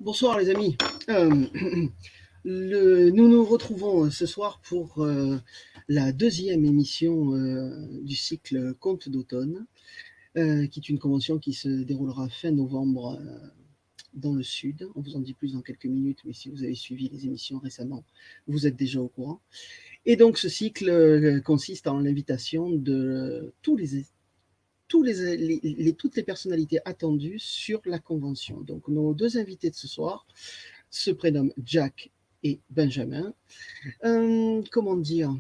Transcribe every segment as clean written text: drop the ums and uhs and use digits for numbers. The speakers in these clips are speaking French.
Bonsoir les amis. Euh, nous nous retrouvons ce soir pour la deuxième émission du cycle Contes d'automne, qui est une convention qui se déroulera fin novembre dans le sud. On vous en dit plus dans quelques minutes, mais si vous avez suivi les émissions récemment, vous êtes déjà au courant. Et donc ce cycle consiste en l'invitation de toutes les personnalités attendues sur la convention. Donc nos deux invités de ce soir se prénomment Jack et Benjamin. Comment dire,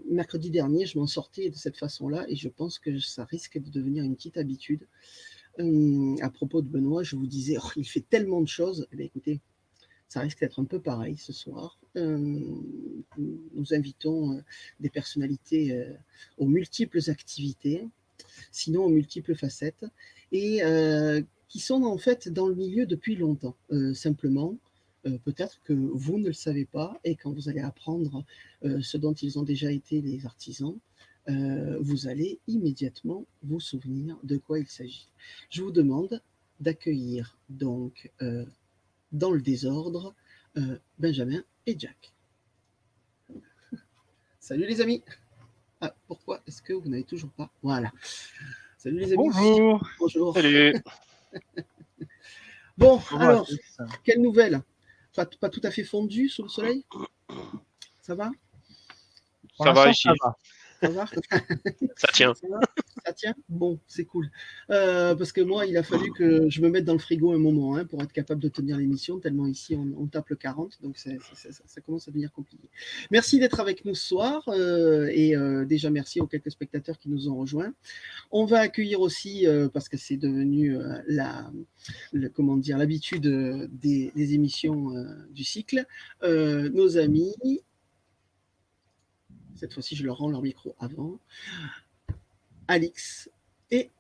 mercredi dernier, je m'en sortais de cette façon-là et je pense que ça risque de devenir une petite habitude. À propos de Benoît, je vous disais, il fait tellement de choses. Eh bien, écoutez, ça risque d'être un peu pareil ce soir. Nous invitons des personnalités aux multiples activités, sinon aux multiples facettes, et qui sont en fait dans le milieu depuis longtemps. Simplement, peut-être que vous ne le savez pas, et quand vous allez apprendre ce dont ils ont déjà été les artisans, vous allez immédiatement vous souvenir de quoi il s'agit. Je vous demande d'accueillir donc dans le désordre Benjamin et Jack. Salut les amis. Ah, pourquoi est-ce que vous n'avez toujours pas? Voilà. Salut les amis. Bonjour. Bonjour. Salut. Bon, alors, quelle nouvelle? Pas tout à fait fondu sous le soleil? Ça va? Ça va ici. Ça va? Ça tient. Ça tient? Bon, c'est cool. Parce que moi, il a fallu que je me mette dans le frigo un moment pour être capable de tenir l'émission, tellement ici, on tape le 40, donc ça commence à devenir compliqué. Merci d'être avec nous ce soir, et déjà merci aux quelques spectateurs qui nous ont rejoints. On va accueillir aussi, parce que c'est devenu l'habitude des émissions du cycle, nos amis. Cette fois-ci, je leur rends leur micro avant. Alix et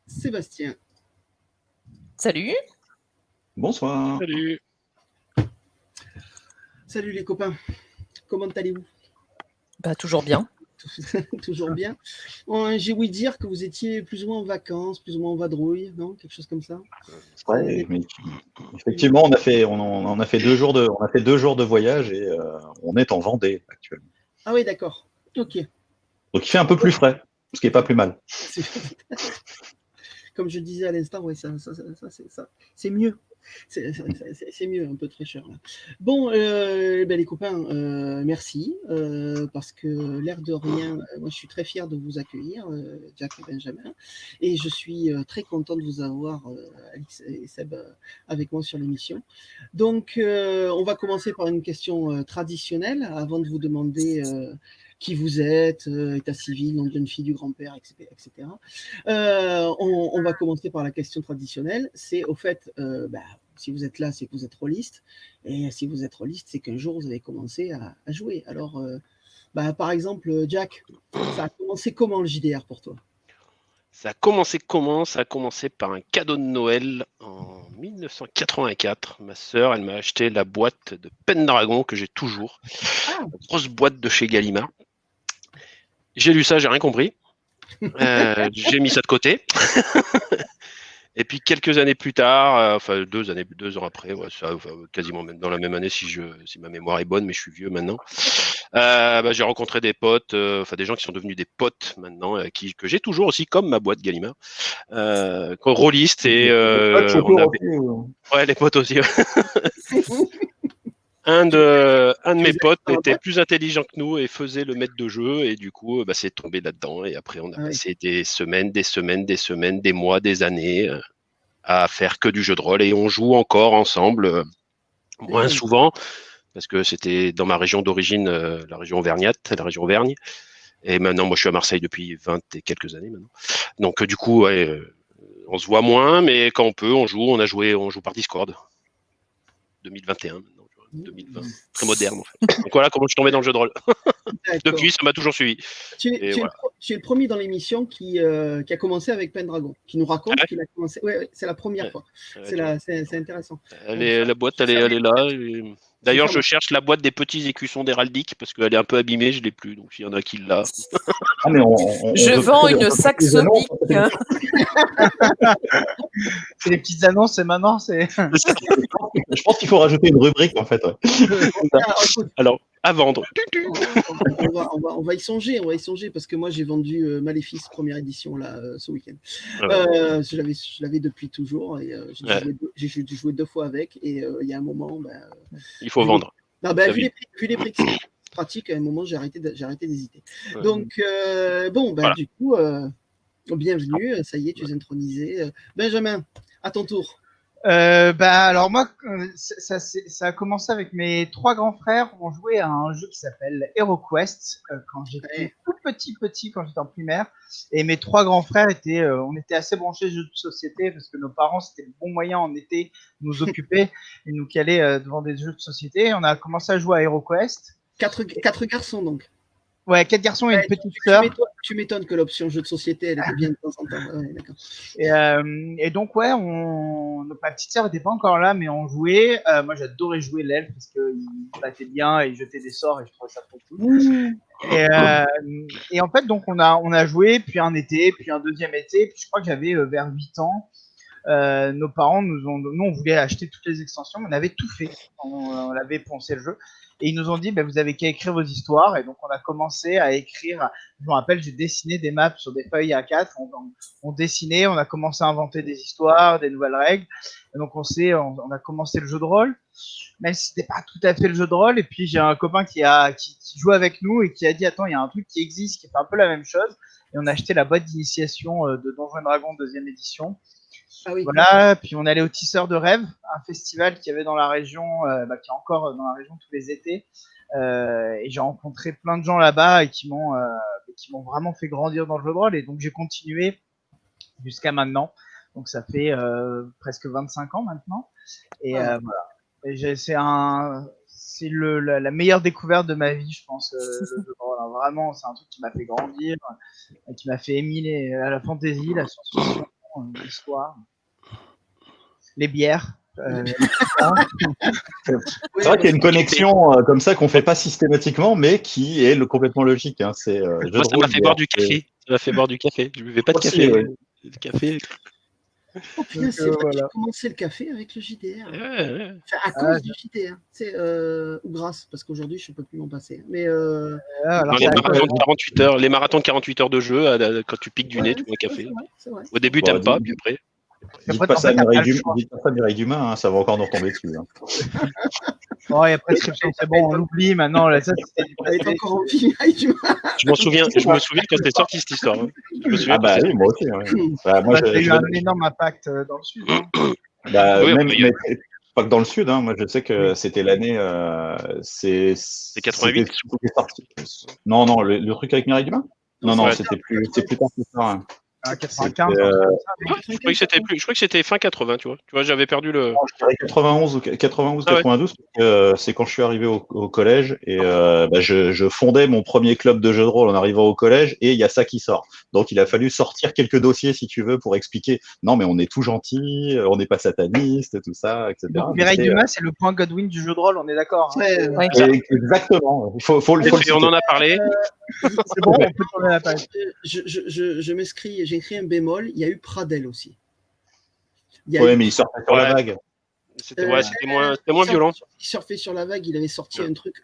Sébastien. Salut. Bonsoir. Salut. Salut les copains. Comment allez-vous? Toujours bien. Toujours bien. J'ai ouï dire que vous étiez plus ou moins en vacances, plus ou moins en vadrouille, non? Quelque chose comme ça. Ouais, mais effectivement, on a fait 2 jours de voyage et on est en Vendée actuellement. Ah oui, d'accord. Ok. Donc il fait un peu plus frais, ce qui n'est pas plus mal. Comme je disais à l'instant, ouais, c'est mieux. C'est mieux, un peu de fraîcheur là. Bon, les copains, merci, parce que l'air de rien, moi je suis très fier de vous accueillir, Jack et Benjamin, et je suis très content de vous avoir, Alix et Seb, avec moi sur l'émission. Donc, on va commencer par une question traditionnelle, avant de vous demander qui vous êtes, état civil, nom de jeune fille du grand-père, etc. On va commencer par la question traditionnelle. C'est au fait, si vous êtes là, c'est que vous êtes rôliste. Et si vous êtes rôliste, c'est qu'un jour, vous avez commencé à jouer. Alors, par exemple, Jack, ça a commencé comment le JDR pour toi? Ça a commencé comment? Ça a commencé par un cadeau de Noël en 1984. Ma sœur, elle m'a acheté la boîte de Pendragon que j'ai toujours. Ah. Une grosse boîte de chez Gallimard. J'ai lu ça, j'ai rien compris. J'ai mis ça de côté. Et puis quelques années plus tard, 2 ans après, quasiment même dans la même année si ma mémoire est bonne, mais je suis vieux maintenant. J'ai rencontré des potes, des gens qui sont devenus des potes maintenant, que j'ai toujours aussi comme ma boîte Gallimard, rôlistes et les potes aussi. Un de mes potes était plus intelligent que nous et faisait le maître de jeu et du coup c'est tombé là-dedans et après on a passé des semaines, des mois, des années à faire que du jeu de rôle et on joue encore ensemble, moins souvent parce que c'était dans ma région d'origine, la région auvergnate, la région Auvergne, et maintenant moi je suis à Marseille depuis 20 et quelques années maintenant, donc du coup on se voit moins mais quand on peut on joue par Discord. 2021 maintenant. 2020, très moderne en fait. Donc voilà comment je suis tombé dans le jeu de rôle. Depuis, ça m'a toujours suivi. Tu es le premier dans l'émission qui a commencé avec Pendragon, qui nous raconte qu'il a commencé. Ouais, c'est la première fois. C'est intéressant. La boîte, elle est là. D'ailleurs, je cherche la boîte des petits écussons d'héraldique parce qu'elle est un peu abîmée, je l'ai plus. Donc s'il y en a qui l'a. Je vends une saxobique. C'est les petites annonces et maintenant c'est. Je pense qu'il faut rajouter une rubrique en fait. Alors, à vendre. On va y songer, parce que moi j'ai vendu Maléfice première édition là ce week-end. Je l'avais depuis toujours et j'ai joué 2 fois avec et il y a un moment, il faut vendre. Vu les prix que c'est pratique, à un moment j'ai arrêté d'hésiter. Donc voilà. Du coup, bienvenue, ça y est, tu es intronisé. Benjamin, à ton tour. Alors moi, ça a commencé avec mes 3 grands frères. On jouait à un jeu qui s'appelle HeroQuest quand j'étais tout petit, quand j'étais en primaire. Et mes 3 grands frères on était assez branchés jeux de société parce que nos parents, c'était le bon moyen en été de nous occuper et nous caler devant des jeux de société. On a commencé à jouer à HeroQuest. 4 garçons donc. Ouais, 4 garçons et une petite sœur. Tu m'étonnes que l'option jeu de société, elle était bien de temps en temps. Ouais, d'accord. Et donc, ma petite sœur n'était pas encore là, mais on jouait. Moi, j'adorais jouer l'elfe parce qu'il battait bien et il jetait des sorts et je trouvais ça trop cool. Et en fait, donc, on a joué, puis un été, puis un deuxième été, puis je crois que j'avais vers 8 ans. Nos parents nous on voulait acheter toutes les extensions, mais on avait tout fait. On avait poncé le jeu. Et ils nous ont dit, vous avez qu'à écrire vos histoires. Et donc, on a commencé à écrire. Je me rappelle, j'ai dessiné des maps sur des feuilles A4. On dessinait, on a commencé à inventer des histoires, des nouvelles règles. Et donc, on a commencé le jeu de rôle. Même si c'était pas tout à fait le jeu de rôle. Et puis, j'ai un copain qui joue avec nous et qui a dit, attends, il y a un truc qui existe qui fait un peu la même chose. Et on a acheté la boîte d'initiation de Donjons & Dragons 2e édition. Ah oui. Voilà, puis on allait au Tisseur de Rêve, un festival qui avait dans la région, qui est encore dans la région tous les étés. Et j'ai rencontré plein de gens là-bas et qui m'ont vraiment fait grandir dans le jeu de rôle. Et donc j'ai continué jusqu'à maintenant. Donc ça fait presque 25 ans maintenant. Et voilà. Et c'est la meilleure découverte de ma vie, je pense. Le jeu de rôle. Alors, vraiment, c'est un truc qui m'a fait grandir, qui m'a fait aimer la fantasy, la science-fiction, l'histoire. Les bières. C'est vrai qu'il y a une connexion comme ça qu'on fait pas systématiquement, mais qui est complètement logique. Hein. Moi, ça m'a fait boire du café. Ça m'a fait boire du café. Je buvais pas de café. Le café. Oh putain, c'est vrai que j'ai commencé le café avec le JDR. Enfin, à cause du JDR. Ou grâce, parce qu'aujourd'hui, je ne peux plus m'en passer. Mais les marathons de 48 heures de jeu, quand tu piques du nez, tu bois un café. C'est vrai. Au début, tu n'aimes pas, puis après. Dites pas ça à Mireille Dumas, ça va encore nous retomber dessus. Hein. Oh, il y a prescription, c'est bon, on l'oublie maintenant. Là, ça, elle est encore en vie, Mireille Dumas. Je me souviens quand t'es sorti cette histoire. Hein. Oui, moi aussi. Ouais. Moi, j'ai eu un énorme impact dans le sud. Hein. Mais pas que dans le sud. Hein. Moi, je sais que c'était l'année. C'est 88. Non, le truc avec Mireille Dumas. Non, c'était plus tard que ça. Hein. 95. Je crois que c'était fin 80, tu vois, j'avais perdu le. Non, je dirais 91 ou 92. C'est quand je suis arrivé au collège et je fondais mon premier club de jeux de rôle en arrivant au collège et il y a ça qui sort. Donc il a fallu sortir quelques dossiers si tu veux pour expliquer. Non, mais on est tout gentil, on n'est pas sataniste, tout ça, etc. Donc Mireille Dumas, c'est le point Godwin du jeu de rôle, on est d'accord. Hein. Exactement. Faut le citer. On en a parlé. C'est bon, on peut tourner la page. Je m'inscris, j'ai écrit un bémol, il y a eu Pradel aussi. Mais il sortait sur la vague. C'était moins violent. Il surfait sur la vague, il avait sorti un truc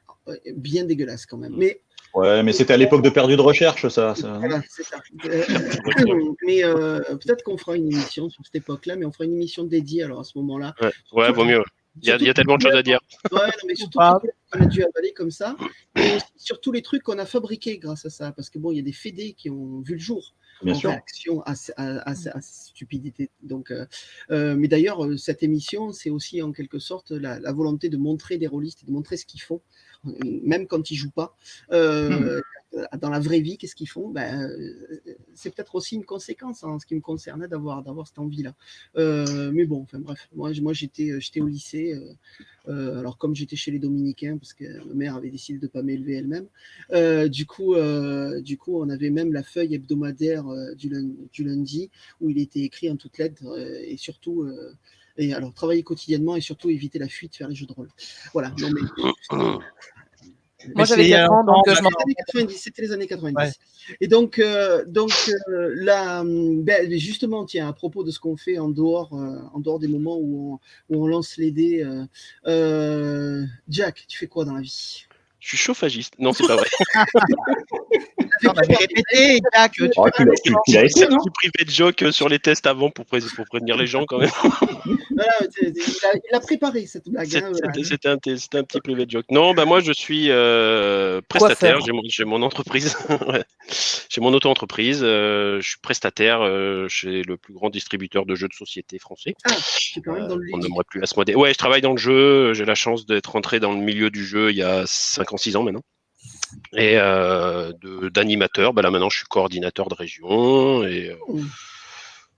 bien dégueulasse quand même. Mais c'était à l'époque de Perdu de recherche, ça. Voilà, c'est ça. Mais peut-être qu'on fera une émission sur cette époque-là, mais on fera une émission dédiée alors à ce moment-là. Ouais, vaut mieux. Il y a tellement de choses à dire. Ouais, mais surtout qu'on a dû avaler comme ça, et sur tous les trucs qu'on a fabriqués grâce à ça, parce que il y a des fédés qui ont vu le jour en réaction à cette stupidité. Donc, mais d'ailleurs, cette émission, c'est aussi en quelque sorte la volonté de montrer des rôlistes et de montrer ce qu'ils font, même quand ils jouent pas. Dans la vraie vie, qu'est-ce qu'ils font? C'est peut-être aussi une conséquence en ce qui me concernait d'avoir cette envie-là. Mais bon, enfin bref, moi j'étais au lycée. Alors comme j'étais chez les Dominicains, parce que ma mère avait décidé de ne pas m'élever elle-même, du coup, on avait même la feuille hebdomadaire du lundi où il était écrit en toutes lettres et surtout. Et alors, travailler quotidiennement et surtout éviter la fuite vers les jeux de rôle. Voilà. Non, mais, Moi, j'avais 4 ans, donc je m'en C'était les années 90. Ouais. Et donc là, justement, tiens, à propos de ce qu'on fait en dehors des moments où on lance les dés, Jack, tu fais quoi dans la vie? Je suis chauffagiste. Non, c'est pas vrai. On avait répété, Jack. Tu l'as essayé, non? J'ai privé de joke sur les tests avant pour prévenir les gens quand même. Voilà, il a préparé cette blague. C'était un petit privé de joke. Non, moi je suis prestataire. J'ai mon entreprise. Ouais. J'ai mon auto-entreprise. Je suis prestataire chez le plus grand distributeur de jeux de société français. Ah, c'est quand même dans le ludique. On n'aimerait plus Asmodée. Ouais, je travaille dans le jeu. J'ai la chance d'être rentré dans le milieu du jeu il y a 5 ans, 6 ans maintenant. Et d'animateur, là maintenant je suis coordinateur de région et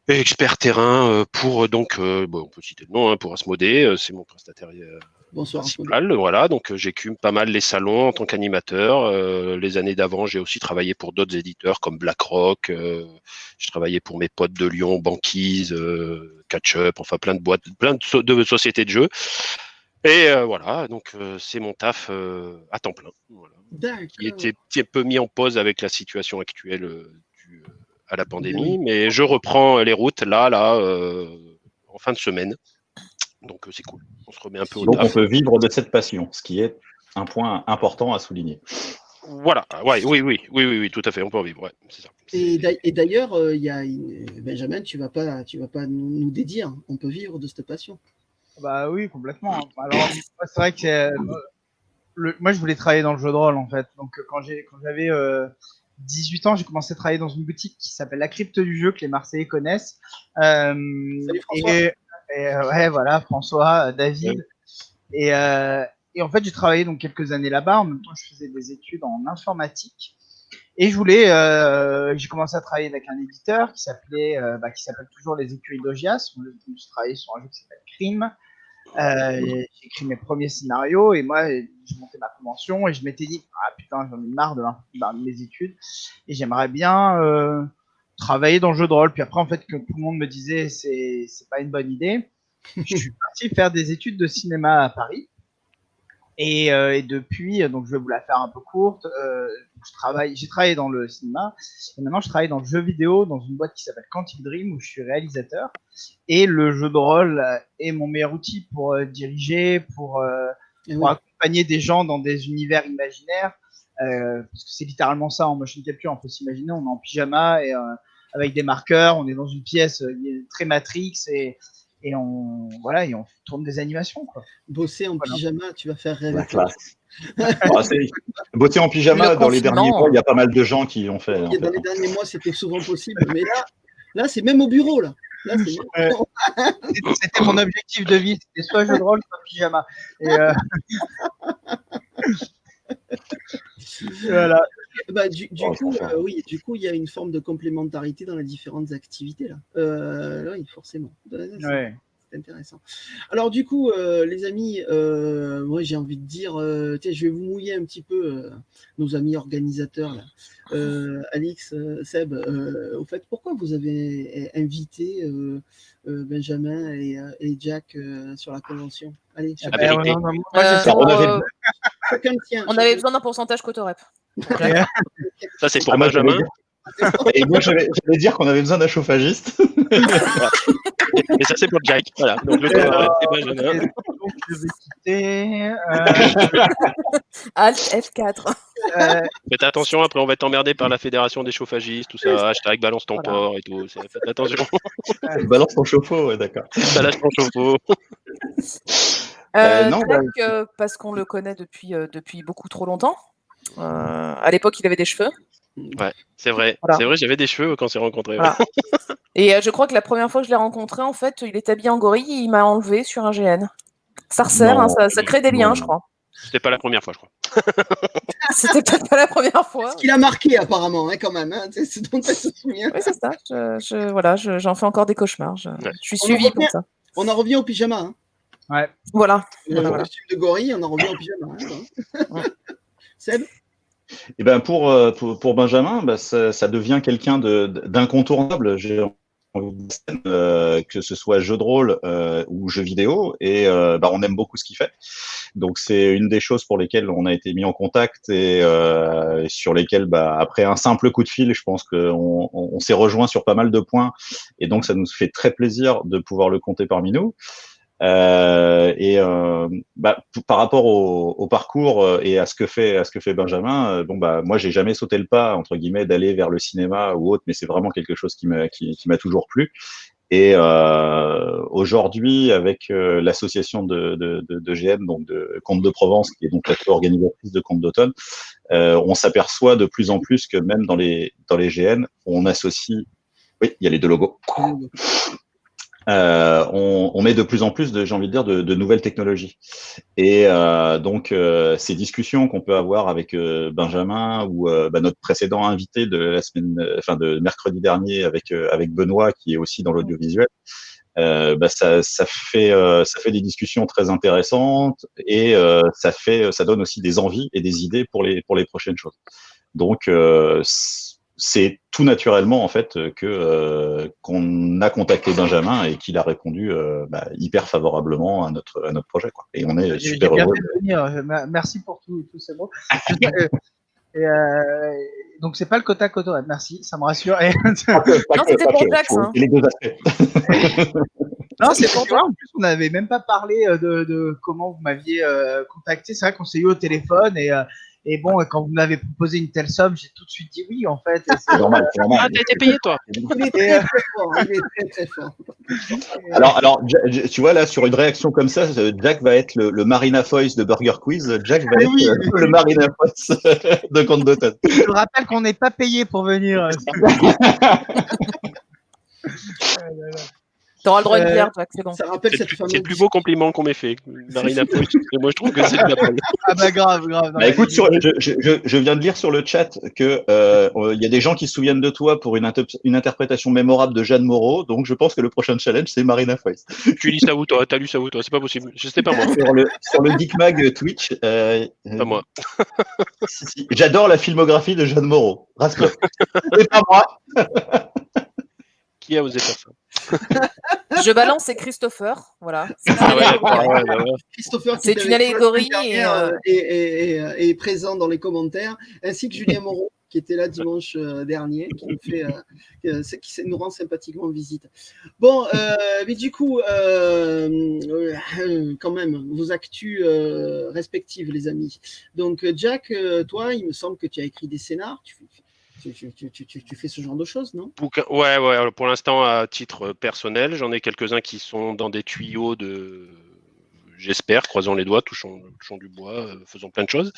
expert terrain pour donc on peut citer le nom pour Asmodée, c'est mon prestataire principal. Voilà, donc j'écume pas mal les salons en tant qu'animateur. Les années d'avant, j'ai aussi travaillé pour d'autres éditeurs comme BlackRock. J'ai travaillé pour mes potes de Lyon, Banquise, Catch-Up, enfin plein de boîtes, plein de sociétés de jeux. Et voilà, donc c'est mon taf à temps plein. Voilà. Qui était un peu mis en pause avec la situation actuelle due à la pandémie, mais je reprends les routes là en fin de semaine. Donc c'est cool. On se remet un peu au taf. Donc on peut vivre de cette passion, ce qui est un point important à souligner. Voilà, oui, tout à fait, on peut en vivre, ouais, c'est ça. Et d'ailleurs, Benjamin, tu vas pas nous dédire, on peut vivre de cette passion. Bah oui, complètement. Alors, c'est vrai que moi, je voulais travailler dans le jeu de rôle, en fait. Donc, quand j'avais 18 ans, j'ai commencé à travailler dans une boutique qui s'appelle La Crypte du Jeu, que les Marseillais connaissent. Salut François. Ouais, voilà, François, David. Et en fait, j'ai travaillé donc quelques années là-bas. En même temps, je faisais des études en informatique. Et j'ai commencé à travailler avec un éditeur qui s'appelle toujours Les Écuries d'Augias. Je travaillais sur un jeu qui s'appelle Crime. J'ai écrit mes premiers scénarios et moi, je montais ma convention et je m'étais dit, ah putain, j'en ai marre de mes études et j'aimerais bien travailler dans le jeu de rôle. Puis après, en fait, que tout le monde me disait, c'est pas une bonne idée. Je suis parti faire des études de cinéma à Paris. Et depuis, donc je vais vous la faire un peu courte, j'ai travaillé dans le cinéma et maintenant je travaille dans le jeu vidéo dans une boîte qui s'appelle Quantic Dream où je suis réalisateur et le jeu de rôle est mon meilleur outil pour diriger, pour accompagner des gens dans des univers imaginaires parce que c'est littéralement ça en motion capture, on peut s'imaginer, on est en pyjama et avec des marqueurs, on est dans une pièce très Matrix et on tourne des animations, quoi. Bosser en pyjama, tu vas faire rêver. La classe. Bosser en pyjama, dans les derniers mois, il y a pas mal de gens qui l'ont fait. Dans les derniers mois, c'était souvent possible, mais là, c'est même au bureau, là. C'était mon objectif de vie, c'était soit jeu de rôle, soit pyjama. Et voilà. Du coup, il y a une forme de complémentarité dans les différentes activités là. Oui, forcément. C'est intéressant. Alors du coup, les amis, moi j'ai envie de dire, je vais vous mouiller un petit peu nos amis organisateurs là. Alix, Seb, au fait, pourquoi vous avez invité Benjamin et Jack sur la convention? Allez, on avait besoin d'un pourcentage Cotorep. Ça c'est pour Benjamin. Et moi j'allais dire qu'on avait besoin d'un chauffagiste. Et ça c'est pour Jack. Voilà. Donc le Benjamin. Donc je vais quitter. Alt F4. Faites attention, après on va être emmerdé par la fédération des chauffagistes, tout ça, hashtag balance ton port et tout. Faites attention. Balance ton chauffe-eau, ouais, d'accord. Balance ton chauffe-eau. Parce qu'on le connaît depuis beaucoup trop longtemps. À l'époque, il avait des cheveux. Ouais, c'est vrai. Voilà. C'est vrai, j'avais des cheveux quand on s'est rencontrés. Voilà. Et je crois que la première fois que je l'ai rencontré, en fait, il était habillé en gorille et il m'a enlevé sur un GN. Ça resserre, ça crée des liens, je crois. C'était pas la première fois, je crois. C'était peut-être pas la première fois. Ce qu'il a marqué, apparemment, quand même. C'est ce dont elle se souvient. Oui, c'est ça. J'en fais encore des cauchemars. Je suis suivie pour ça. On en revient au pyjama. Hein. Ouais. Voilà. Le costume de gorille, on en revient au pyjama. Seb ? Et ben pour Benjamin, ça devient quelqu'un d'incontournable. J'ai que ce soit jeu de rôle ou jeu vidéo, et on aime beaucoup ce qu'il fait. Donc c'est une des choses pour lesquelles on a été mis en contact et sur lesquelles, après un simple coup de fil, je pense qu'on s'est rejoint sur pas mal de points, et donc ça nous fait très plaisir de pouvoir le compter parmi nous. Par rapport au parcours et à ce que fait Benjamin, moi j'ai jamais sauté le pas entre guillemets d'aller vers le cinéma ou autre, mais c'est vraiment quelque chose qui m'a toujours plu. Et aujourd'hui, avec l'association de GN, donc de Contes de Provence, qui est donc la organisatrice de Contes d'automne, on s'aperçoit de plus en plus que même dans les GN, on associe. Oui, il y a les deux logos. On met de plus en plus j'ai envie de dire, de nouvelles technologies. Et ces discussions qu'on peut avoir avec Benjamin ou notre précédent invité de la semaine, de mercredi dernier avec Benoît, qui est aussi dans l'audiovisuel, ça fait des discussions très intéressantes, et ça donne aussi des envies et des idées pour les prochaines choses. Donc c'est tout naturellement en fait qu'on a contacté Benjamin et qu'il a répondu hyper favorablement à notre projet, quoi. Et on est super heureux. Merci pour tous ces mots. Donc c'est pas le quota coton. Merci, ça me rassure. Non, c'était pour Jax. Les deux aspects. Non, c'est pour toi. En plus, on n'avait même pas parlé de comment vous m'aviez contacté. C'est vrai qu'on s'est eu au téléphone, et bon, quand vous m'avez proposé une telle somme, j'ai tout de suite dit oui, en fait. C'est normal. Ah, t'as été payé, toi. Il est très fort. Il est très fort. Alors, tu vois, là, sur une réaction comme ça, Jack va être le Marina Foïs de Burger Quiz. Jack va être le Marina Foïs de Contes d'automne. Je rappelle qu'on n'est pas payé pour venir. T'auras le droit à une bière, Jack, c'est bon. Ça rappelle C'est le plus beau compliment qu'on m'ait fait, Marina Foïs. Et moi, je trouve que c'est de la balle. Ah bah grave. Écoute, je viens de lire sur le chat que il y a des gens qui se souviennent de toi pour une interprétation mémorable de Jeanne Moreau. Donc, je pense que le prochain challenge, c'est Marina Foïs. Tu lis ça où, toi? T'as lu ça où, toi? C'est pas possible. C'était pas moi. Sur le Geek Mag Twitch. Pas moi. Si. J'adore la filmographie de Jeanne Moreau. Rassure. C'est pas moi. Qui a osé faire ça? Je balance, c'est Christopher. Voilà. Christopher, c'est une allégorie et présent dans les commentaires, ainsi que Julien Moreau, qui était là dimanche dernier, qui nous rend sympathiquement visite. Bon, mais du coup, quand même, vos actus respectives, les amis. Donc, Jack, toi, il me semble que tu as écrit des scénars. Tu fais ce genre de choses, non? Ouais. Alors, pour l'instant, à titre personnel, j'en ai quelques-uns qui sont dans des tuyaux j'espère, croisons les doigts, touchons du bois, faisons plein de choses,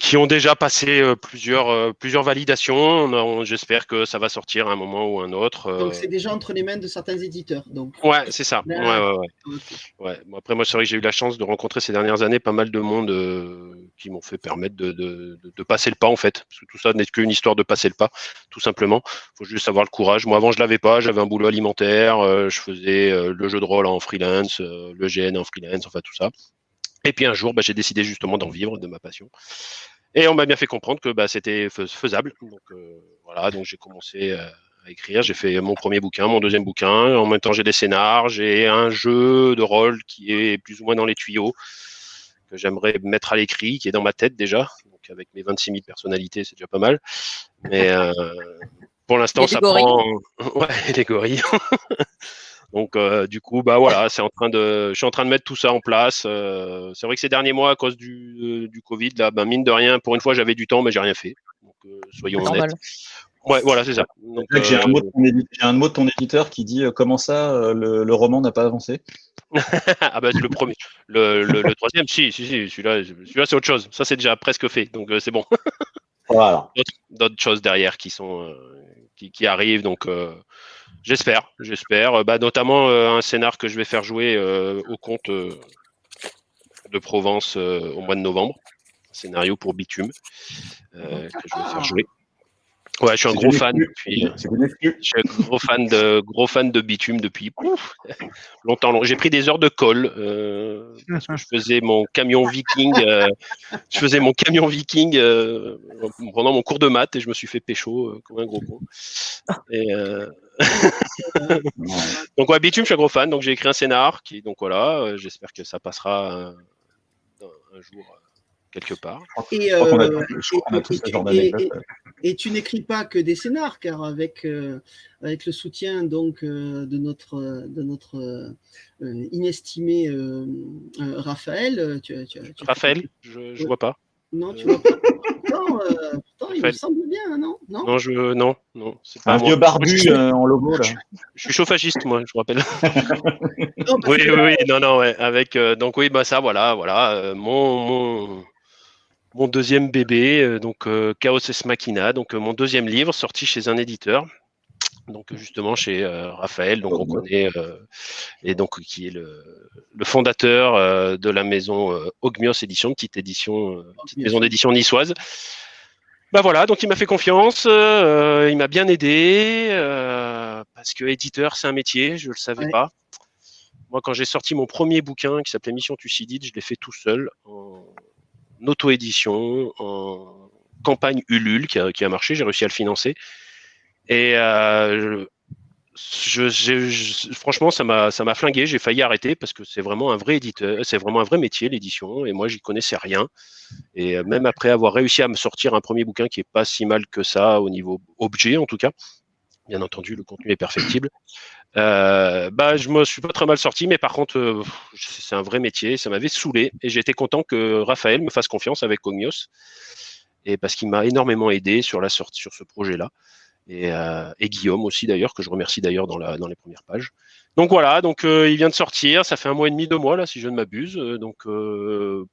qui ont déjà passé plusieurs validations. J'espère que ça va sortir à un moment ou un autre. Donc, c'est déjà entre les mains de certains éditeurs. Donc. Ouais, c'est ça. Ouais. Bon, après, moi, c'est vrai que j'ai eu la chance de rencontrer ces dernières années pas mal de monde qui m'ont fait permettre de passer le pas, en fait. Parce que tout ça n'est qu'une histoire de passer le pas, tout simplement. Il faut juste avoir le courage. Moi, avant, je l'avais pas. J'avais un boulot alimentaire. Je faisais le jeu de rôle en freelance, le GN en freelance, enfin tout ça. Et puis un jour, j'ai décidé justement d'en vivre, de ma passion. Et on m'a bien fait comprendre que c'était faisable. Donc voilà, donc j'ai commencé à écrire. J'ai fait mon premier bouquin, mon deuxième bouquin. En même temps, j'ai des scénars. J'ai un jeu de rôle qui est plus ou moins dans les tuyaux, que j'aimerais mettre à l'écrit, qui est dans ma tête déjà. Donc avec mes 26 000 personnalités, c'est déjà pas mal. Mais pour l'instant, ça prend... Ouais, les gorilles. Donc du coup, voilà, je suis en train de mettre tout ça en place. C'est vrai que ces derniers mois, à cause du Covid, là, mine de rien, pour une fois, j'avais du temps, mais j'ai rien fait. Donc soyons honnêtes. Ouais, voilà, c'est ça. Donc, j'ai un mot de ton éditeur qui dit comment ça, le roman n'a pas avancé? Ah c'est le premier, le troisième, si, celui-là, c'est autre chose. Ça, c'est déjà presque fait, donc c'est bon. Voilà. D'autres choses derrière qui arrivent, donc. J'espère, notamment un scénar que je vais faire jouer au Comte de Provence au mois de novembre, un scénario pour Bitume que je vais faire jouer. Ouais, je suis un gros fan depuis. Je suis un gros fan de Bitume depuis longtemps. J'ai pris des heures de colle parce que je faisais mon camion viking. Pendant mon cours de maths et je me suis fait pécho comme un gros con. Et Donc ouais, Bitume, je suis un gros fan, donc j'ai écrit un scénar donc voilà, j'espère que ça passera un jour quelque part. Et, Je crois qu'on a tous ce genre d'anecdote. et tu n'écris pas que des scénars, car avec le soutien donc de notre inestimé Raphaël, Raphaël, je vois pas. Non, tu vois pas. Pourtant il me semble bien, non? Non, c'est pas un moi. vieux barbu en logo là. Je suis chauffagiste, moi, je vous rappelle. Non, Oui, non, ouais. Avec donc oui, bah ça, voilà, mon deuxième bébé, donc Chaos Ex Machina, donc mon deuxième livre sorti chez un éditeur, donc justement chez Raphaël, donc on connaît, et donc qui est le fondateur de la maison Ogmios Édition, petite maison d'édition niçoise. Bah voilà, donc il m'a fait confiance, il m'a bien aidé, parce que éditeur c'est un métier, je le savais pas. Moi, quand j'ai sorti mon premier bouquin qui s'appelait Mission Thucydide, je l'ai fait tout seul, en auto-édition, en campagne Ulule qui a marché, j'ai réussi à le financer. Et franchement, ça m'a flingué, j'ai failli arrêter parce que c'est vraiment un vrai éditeur, c'est vraiment un vrai métier, l'édition, et moi, j'y connaissais rien. Et même après avoir réussi à me sortir un premier bouquin qui est pas si mal que ça, au niveau objet en tout cas, bien entendu, le contenu est perfectible. Je me suis pas très mal sorti, mais par contre, c'est un vrai métier, ça m'avait saoulé et j'étais content que Raphaël me fasse confiance avec Ogmios, et parce qu'il m'a énormément aidé sur la sortie, sur ce projet-là, et Guillaume aussi d'ailleurs, que je remercie d'ailleurs dans les premières pages. Donc voilà, il vient de sortir, ça fait 1 mois et demi, 2 mois là, si je ne m'abuse.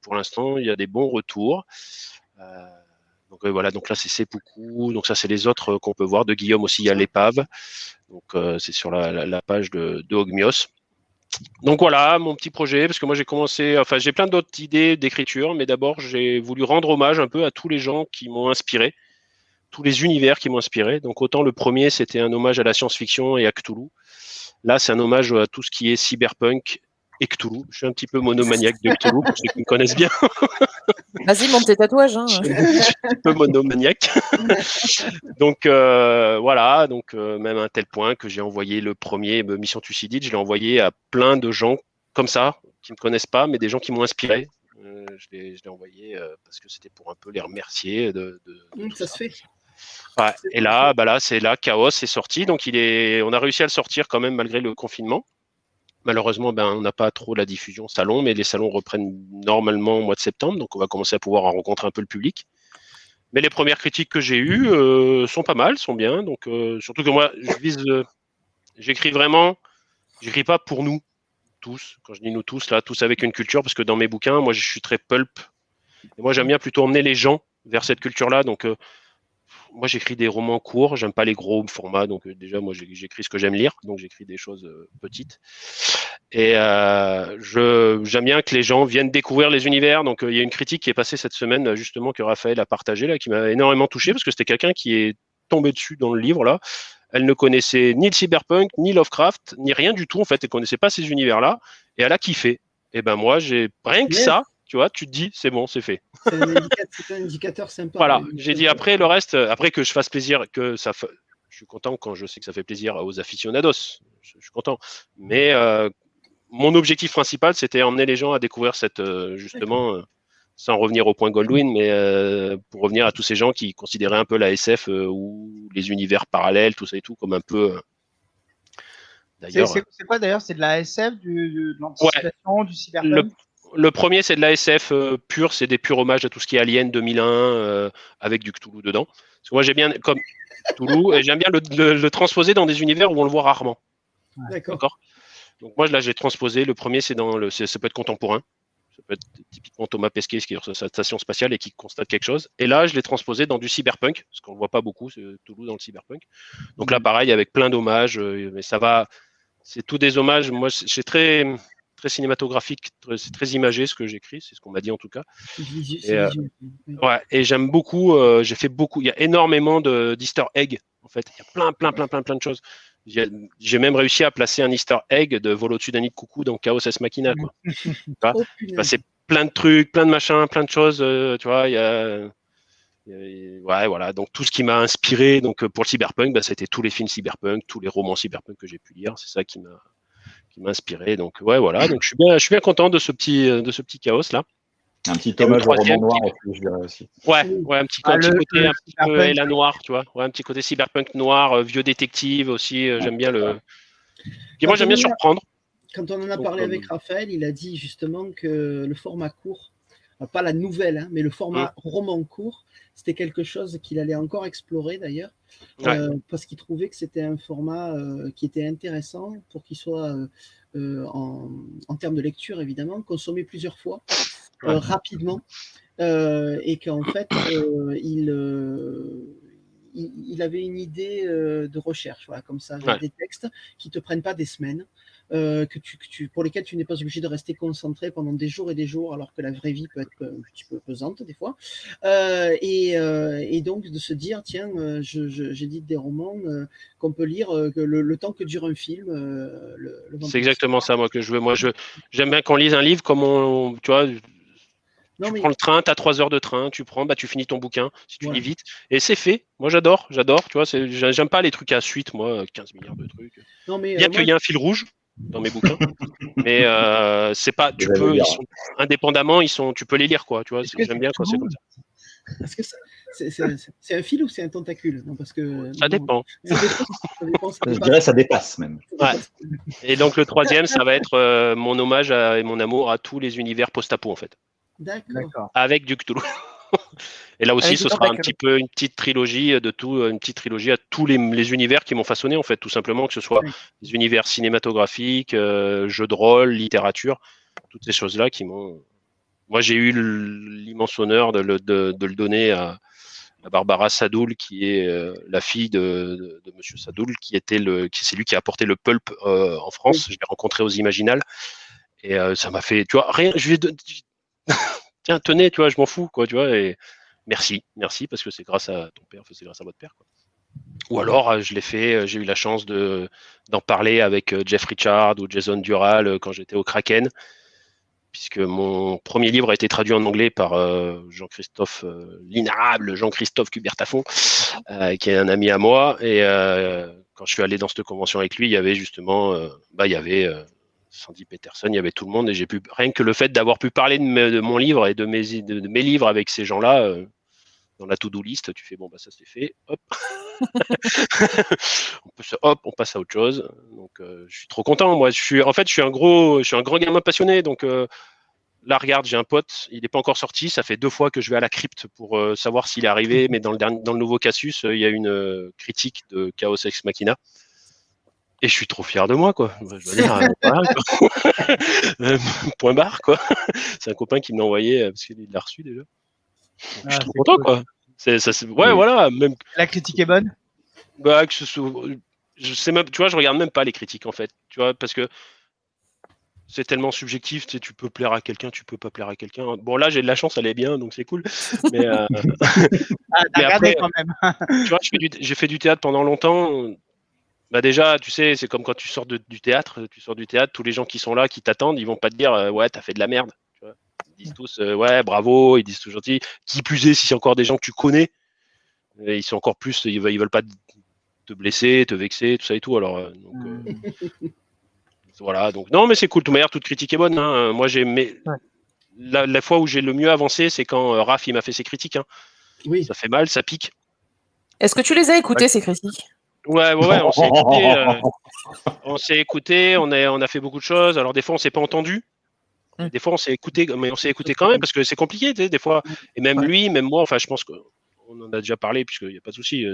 Pour l'instant, il y a des bons retours. Voilà, donc là c'est Seppuku, donc ça c'est les autres qu'on peut voir. De Guillaume aussi, il y a l'épave. Donc c'est sur la page de Ogmios. Donc voilà mon petit projet, parce que moi j'ai plein d'autres idées d'écriture, mais d'abord j'ai voulu rendre hommage un peu à tous les gens qui m'ont inspiré, tous les univers qui m'ont inspiré. Donc autant le premier c'était un hommage à la science-fiction et à Cthulhu. Là c'est un hommage à tout ce qui est cyberpunk et Cthulhu. Je suis un petit peu monomaniaque de Cthulhu, pour ceux qui me connaissent bien. Vas-y, monte tes tatouages. Hein. Je suis un peu monomaniaque. Donc voilà, même à un tel point que j'ai envoyé le premier Mission Thucydide, je l'ai envoyé à plein de gens comme ça, qui ne me connaissent pas, mais des gens qui m'ont inspiré. Je l'ai envoyé parce que c'était pour un peu les remercier de ça se fait. Ouais. Et là, c'est là, Chaos est sorti, donc on a réussi à le sortir quand même malgré le confinement. Malheureusement, on n'a pas trop la diffusion salon, mais les salons reprennent normalement au mois de septembre, donc on va commencer à pouvoir en rencontrer un peu le public. Mais les premières critiques que j'ai eues sont pas mal, sont bien. Donc surtout que moi, j'écris pas pour nous tous. Quand je dis nous tous, là, tous avec une culture, parce que dans mes bouquins, moi, je suis très pulp. Et moi, j'aime bien plutôt emmener les gens vers cette culture-là. Donc moi, j'écris des romans courts. J'aime pas les gros formats. Donc déjà, moi, j'écris ce que j'aime lire. Donc j'écris des choses petites. Et j'aime bien que les gens viennent découvrir les univers. Donc il y a une critique qui est passée cette semaine justement que Raphaël a partagée là, qui m'a énormément touché parce que c'était quelqu'un qui est tombé dessus dans le livre là. Elle ne connaissait ni le cyberpunk, ni Lovecraft, ni rien du tout en fait. Elle connaissait pas ces univers là et elle a kiffé. Et ben moi j'ai rien que ça. Tu vois, tu te dis, c'est bon, c'est fait. C'est un indicateur sympa. Voilà, j'ai dit après le reste, après que je fasse plaisir, que ça. Je suis content quand je sais que ça fait plaisir aux aficionados. Je suis content. Mais mon objectif principal, c'était emmener les gens à découvrir justement, sans revenir au point Goldwyn, mais pour revenir à tous ces gens qui considéraient un peu la SF ou les univers parallèles, tout ça et tout, comme un peu. D'ailleurs. C'est quoi d'ailleurs? C'est de la SF, de l'anticipation, du cyberpunk? Le premier, c'est de la SF pure, c'est des purs hommages à tout ce qui est Alien 2001 avec du Cthulhu dedans. Parce que moi, j'aime bien, comme Cthulhu, et j'aime bien le transposer dans des univers où on le voit rarement. D'accord. Donc moi, là, j'ai transposé. Le premier, ça peut être contemporain. Ça peut être typiquement Thomas Pesquet, qui est sur sa station spatiale et qui constate quelque chose. Et là, je l'ai transposé dans du cyberpunk, parce qu'on ne le voit pas beaucoup, c'est Cthulhu dans le cyberpunk. Donc là, pareil, avec plein d'hommages, mais ça va. C'est tous des hommages. Moi, c'est très cinématographique, c'est très imagé ce que j'écris, c'est ce qu'on m'a dit en tout cas. Et j'aime beaucoup, j'ai fait beaucoup, il y a énormément d'easter eggs en fait, il y a plein de choses. J'ai même réussi à placer un easter egg de Vol au-dessus d'un nid de coucou dans Chaos Ex Machina, quoi. J'ai passé plein de trucs, plein de machins, plein de choses, tu vois, il y a Ouais, voilà. Donc tout ce qui m'a inspiré, donc pour le cyberpunk, bah, c'était tous les films cyberpunk, tous les romans cyberpunk que j'ai pu lire. C'est ça qui m'a inspiré. Donc ouais, voilà. Donc je suis bien content de ce petit chaos là. Un petit hommage au roman noir, je dirais aussi. Ouais, un petit côté un petit peu Ella Noir, tu vois. Ouais, un petit côté cyberpunk noir, vieux détective aussi. J'aime bien le. Puis moi, j'aime bien surprendre. Quand on en a parlé avec Raphaël, il a dit justement que le format court, pas la nouvelle, hein, mais le format roman court, c'était quelque chose qu'il allait encore explorer d'ailleurs, parce qu'il trouvait que c'était un format qui était intéressant pour qu'il soit, en termes de lecture évidemment, consommé plusieurs fois, rapidement, et qu'en fait, il avait une idée de recherche, voilà, comme ça, des textes qui ne te prennent pas des semaines, pour lesquels tu n'es pas obligé de rester concentré pendant des jours et des jours, alors que la vraie vie peut être un petit peu pesante des fois. Et donc de se dire, tiens, j'édite des romans qu'on peut lire le temps que dure un film. C'est exactement ça, moi, que je veux. Moi, j'aime bien qu'on lise un livre comme tu vois. Tu prends le train, tu as 3 heures de train, tu finis ton bouquin, si tu lis vite. Et c'est fait. Moi, j'adore. Tu vois, j'aime pas les trucs à suite, moi, 15 milliards de trucs. Bien qu'il y ait un fil rouge dans mes bouquins, mais c'est pas. Ils sont indépendamment, tu peux les lire, quoi. Tu vois, j'aime bien quand c'est comme ça. Est-ce que c'est un fil ou c'est un tentacule? Non, parce que ça dépend. Je dirais ça dépasse même. Ouais. Et donc le troisième, ça va être mon hommage et mon amour à tous les univers post-apo, en fait. D'accord. Avec du Cthulhu. Et là aussi, ce sera un petit peu une petite trilogie à tous les univers qui m'ont façonné, en fait, tout simplement, que ce soit des univers cinématographiques, jeux de rôle, littérature, toutes ces choses-là qui m'ont. Moi, j'ai eu l'immense honneur de le donner à Barbara Sadoul, qui est la fille de Monsieur Sadoul, c'est lui qui a apporté le pulp en France. Je l'ai rencontré aux Imaginales. Et ça m'a fait, tu vois, rien. Tiens, tenez, tu vois, je m'en fous, quoi, tu vois, et merci, parce que c'est grâce à ton père, c'est grâce à votre père, quoi. Ou alors, j'ai eu la chance d'en parler avec Jeff Richard ou Jason Dural quand j'étais au Kraken, puisque mon premier livre a été traduit en anglais par Jean-Christophe, l'inarrable Jean-Christophe Cubertafon, qui est un ami à moi, et quand je suis allé dans cette convention avec lui, il y avait justement, Sandy Peterson, il y avait tout le monde, et rien que le fait d'avoir pu parler de mon livre et de mes livres avec ces gens-là, dans la to-do list, tu fais bon, bah ça c'est fait, hop. On passe à autre chose. Donc je suis trop content. Moi, je suis un grand gamin passionné. Donc là, regarde, j'ai un pote, il n'est pas encore sorti. Ça fait 2 fois que je vais à la crypte pour savoir s'il est arrivé. Mais dans le nouveau Casus, il y a une critique de Chaos Ex Machina. Et je suis trop fier de moi, quoi. Je veux dire, voilà, quoi. Point barre, quoi. C'est un copain qui me l'a envoyé parce qu'il l'a reçu déjà. Donc, je suis trop content, quoi. Voilà. Même. La critique est bonne. Bah, je sais même, tu vois, je regarde même pas les critiques en fait, tu vois, parce que c'est tellement subjectif. Tu sais, tu peux plaire à quelqu'un, tu peux pas plaire à quelqu'un. Bon, là, j'ai de la chance, elle est bien, donc c'est cool. Mais, t'as regardé quand même. Tu vois, j'ai fait du théâtre pendant longtemps. Bah déjà, tu sais, c'est comme quand tu sors du théâtre. Tu sors du théâtre, tous les gens qui sont là, qui t'attendent, ils vont pas te dire ouais, t'as fait de la merde. Tu vois, ils disent tous ouais, bravo. Ils disent tout gentil. Qui plus est, si c'est encore des gens que tu connais, ils sont encore plus. Ils veulent pas te blesser, te vexer, tout ça et tout. Alors voilà. Donc non, mais c'est cool. De toute manière, toute critique est bonne. Hein. Moi, la fois où j'ai le mieux avancé, c'est quand Raph il m'a fait ses critiques. Hein. Oui. Ça fait mal, ça pique. Est-ce que tu les as écoutées, ces critiques? Ouais, on s'est écouté, on a fait beaucoup de choses. Alors des fois on s'est pas entendu, des fois on s'est écouté, mais on s'est écouté quand même parce que c'est compliqué, tu sais, des fois. Et même lui, même moi, enfin je pense qu'on en a déjà parlé puisqu'il n'y a pas de souci.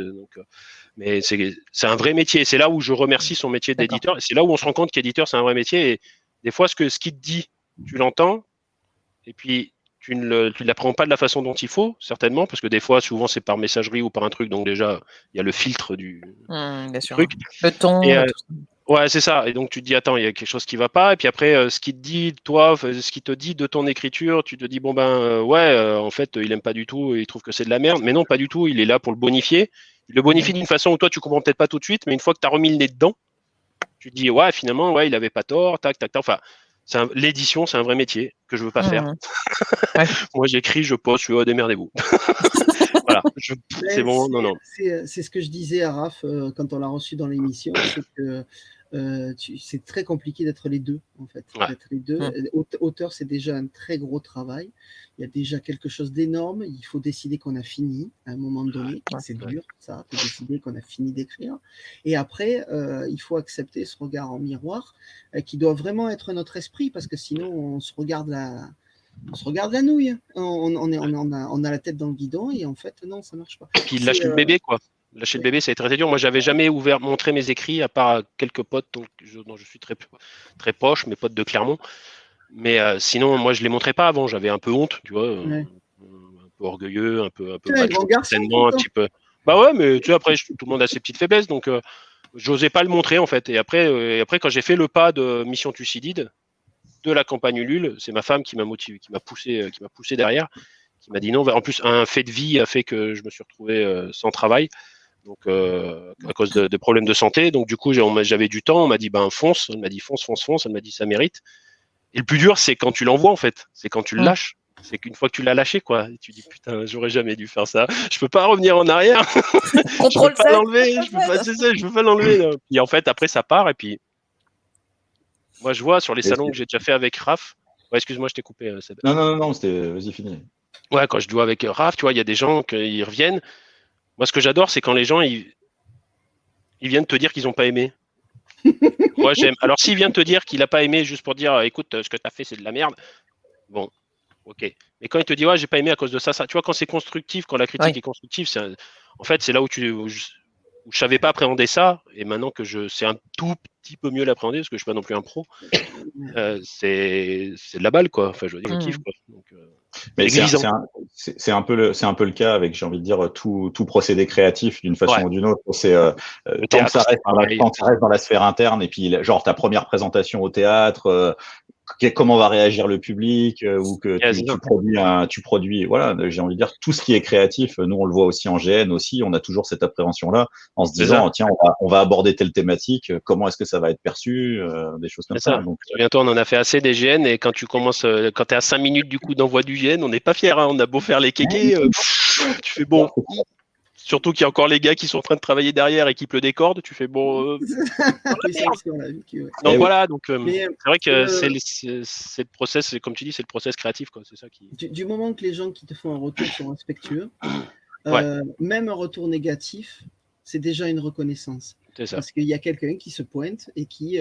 Mais c'est un vrai métier. C'est là où je remercie son métier d'éditeur. C'est là où on se rend compte qu'éditeur c'est un vrai métier. Et des fois ce qu'il te dit, tu l'entends, et puis tu ne l'apprends pas de la façon dont il faut, certainement, parce que des fois, souvent, c'est par messagerie ou par un truc, donc déjà, il y a le filtre du truc. Le ton. Ouais, c'est ça. Et donc, tu te dis, attends, il y a quelque chose qui va pas. Et puis après, ce qu'il te dit, toi, ce qu'il te dit de ton écriture, tu te dis, bon, en fait, il aime pas du tout, il trouve que c'est de la merde. Mais non, pas du tout, il est là pour le bonifier. Il le bonifie d'une façon où toi, tu comprends peut-être pas tout de suite, mais une fois que tu as remis le nez dedans, tu te dis, ouais, finalement, ouais, il avait pas tort, tac, tac, tac. Enfin, l'édition, c'est un vrai métier que je veux pas faire. Ouais. Moi, j'écris, je poste, je fais démerdez-vous. Voilà, c'est bon, non. C'est ce que je disais à Raph quand on l'a reçu dans l'émission, c'est que c'est très compliqué d'être les deux, en fait. Ouais. D'être les deux. Auteur, c'est déjà un très gros travail. Il y a déjà quelque chose d'énorme. Il faut décider qu'on a fini à un moment donné. C'est dur, ça, de décider qu'on a fini d'écrire. Et après, il faut accepter ce regard en miroir qui doit vraiment être notre esprit, parce que sinon, on se regarde la nouille. On a la tête dans le guidon et en fait, non, ça marche pas. Et puis lâcher le bébé, quoi. Lâcher le bébé, ça a été très dur. Moi, j'avais jamais montré mes écrits, à part quelques potes dont je suis très proche, mes potes de Clermont. Mais sinon, moi, je les montrais pas avant. J'avais un peu honte, tu vois, un peu orgueilleux, un peu macho, certainement, un petit peu. Bah ouais, mais tu sais, après, tout le monde a ses petites faiblesses, donc j'osais pas le montrer, en fait. Et après, quand j'ai fait le pas de Mission Thucydide, de la campagne Ulule, c'est ma femme qui m'a motivé, qui m'a poussé derrière, qui m'a dit non. En plus, un fait de vie a fait que je me suis retrouvé sans travail, donc à cause de problèmes de santé. Donc du coup, j'avais du temps. On m'a dit fonce. Elle m'a dit fonce. Elle m'a dit ça mérite. Et le plus dur, c'est quand tu l'envoies, en fait. C'est quand tu le lâches. C'est qu'une fois que tu l'as lâché, quoi, et tu dis putain, j'aurais jamais dû faire ça. Je peux pas revenir en arrière. Je peux pas l'enlever. Je peux pas l'enlever. Puis en fait, après, ça part. Et puis, moi, je vois sur les salons que j'ai déjà fait avec Raph. Ouais, excuse-moi, je t'ai coupé. Non, vas-y, fini. Ouais, quand je dois avec Raph, tu vois, il y a des gens qui reviennent. Moi, ce que j'adore, c'est quand les gens ils viennent te dire qu'ils n'ont pas aimé. Moi, j'aime. Alors, s'il vient te dire qu'il n'a pas aimé juste pour dire écoute, ce que tu as fait, c'est de la merde, bon, ok. Mais quand il te dit ouais, j'ai pas aimé à cause de ça, tu vois, quand c'est constructif, quand la critique est constructive, en fait, c'est là où je savais pas appréhender ça, et maintenant que je sais un tout petit peu mieux l'appréhender, parce que je suis pas non plus un pro, c'est de la balle, quoi. Enfin, je veux dire, je kiffe, quoi. Donc, mais c'est un peu le cas avec, j'ai envie de dire, tout procédé créatif d'une façon ou d'une autre. C'est tant que ça reste dans la sphère interne, et puis genre ta première présentation au théâtre, comment va réagir le public, ou que tu produis, voilà, j'ai envie de dire, tout ce qui est créatif, nous on le voit aussi en GN aussi, on a toujours cette appréhension-là, en se disant tiens, on va aborder telle thématique, comment est-ce que ça va être perçu, des choses comme ça. Donc, souviens-toi, on en a fait assez des GN, et quand tu commences, quand tu es à 5 minutes du coup d'envoi du GN, on n'est pas fiers, hein, on a beau faire les kékés, tu fais bon. Surtout qu'il y a encore les gars qui sont en train de travailler derrière et qui pleut des cordes, tu fais bon. Donc voilà, donc c'est vrai que c'est le process, comme tu dis, c'est le process créatif, quoi. C'est ça qui. Du moment que les gens qui te font un retour sont respectueux, même un retour négatif, c'est déjà une reconnaissance. C'est ça. Parce qu'il y a quelqu'un qui se pointe et qui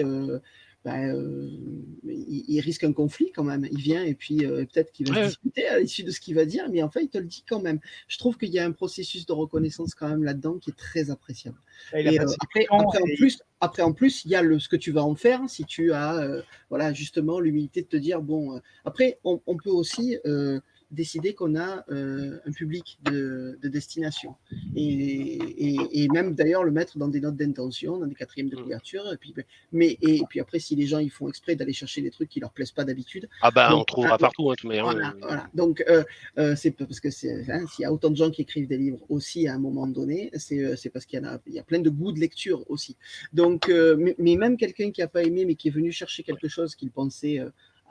il risque un conflit quand même. Il vient et puis peut-être qu'il va se disputer à l'issue de ce qu'il va dire, mais enfin, il te le dit quand même. Je trouve qu'il y a un processus de reconnaissance quand même là-dedans qui est très appréciable. Et après, en plus, il y a ce que tu vas en faire si tu as voilà, justement l'humilité de te dire, bon, après, on peut aussi décider qu'on a un public de destination et même d'ailleurs le mettre dans des notes d'intention, dans des quatrièmes de couverture, et puis après si les gens ils font exprès d'aller chercher des trucs qui leur plaisent pas d'habitude, on trouvera partout, hein, tout voilà. Donc c'est parce que s'il y a autant de gens qui écrivent des livres aussi à un moment donné, c'est parce qu'il y a plein de goûts de lecture aussi. Donc mais même quelqu'un qui a pas aimé mais qui est venu chercher quelque chose qu'il pensait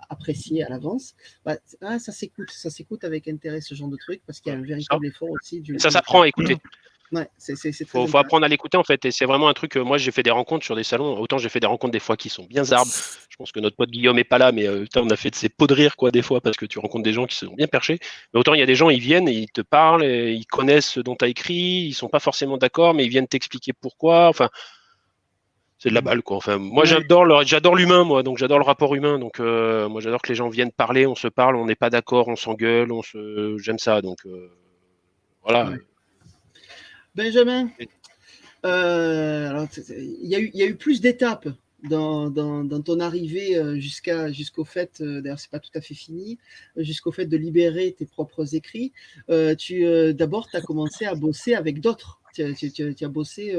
apprécié à l'avance, ça s'écoute avec intérêt, ce genre de truc, parce qu'il y a un véritable effort aussi. Ça s'apprend à écouter. Ouais, faut apprendre à l'écouter, en fait, et c'est vraiment un truc. Moi, j'ai fait des rencontres sur des salons. Autant j'ai fait des rencontres des fois qui sont bien zarbes. Je pense que notre pote Guillaume est pas là, mais on a fait de ces pots de rire, quoi, des fois, parce que tu rencontres des gens qui sont bien perchés. Mais autant il y a des gens, ils viennent, et ils te parlent, et ils connaissent ce dont tu as écrit, ils sont pas forcément d'accord, mais ils viennent t'expliquer pourquoi. Enfin, c'est de la balle, quoi. Enfin, moi, j'adore l'humain, moi, donc j'adore le rapport humain. Donc, moi, j'adore que les gens viennent parler, on se parle, on n'est pas d'accord, on s'engueule, j'aime ça. Donc, voilà. Ouais. Benjamin, alors, il y a eu plus d'étapes dans ton arrivée jusqu'au fait, d'ailleurs c'est pas tout à fait fini, jusqu'au fait de libérer tes propres écrits. D'abord, tu as commencé à bosser avec d'autres. Tu as bossé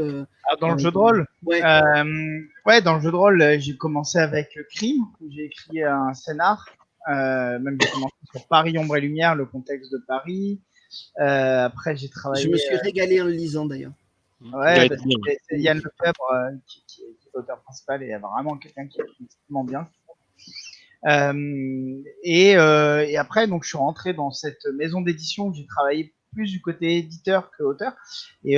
dans le jeu de rôle. Ouais. Dans le jeu de rôle, j'ai commencé avec Crime, où j'ai écrit un scénar. Même j'ai commencé sur Paris, Ombre et Lumière, le contexte de Paris. Après, j'ai travaillé. Je me suis régalé en le lisant d'ailleurs. Ouais, c'est Yann Lefebvre qui est l'auteur principal et vraiment quelqu'un qui est extrêmement bien. Et après, donc, je suis rentré dans cette maison d'édition où j'ai travaillé plus du côté éditeur que auteur. Et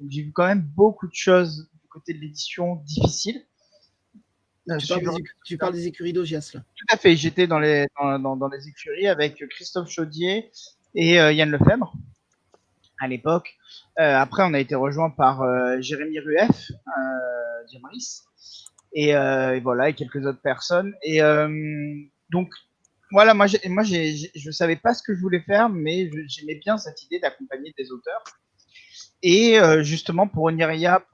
j'ai vu quand même beaucoup de choses du côté de l'édition difficiles. Tu parles des écuries d'Augias, là. Tout à fait, j'étais dans les écuries avec Christophe Chaudier et Yann Lefebvre à l'époque. Après, on a été rejoint par Jérémy Rueff, Diamris, et voilà, et quelques autres personnes. Et donc, voilà, moi, je savais pas ce que je voulais faire, mais j'aimais bien cette idée d'accompagner des auteurs. Et justement, pour Oniria,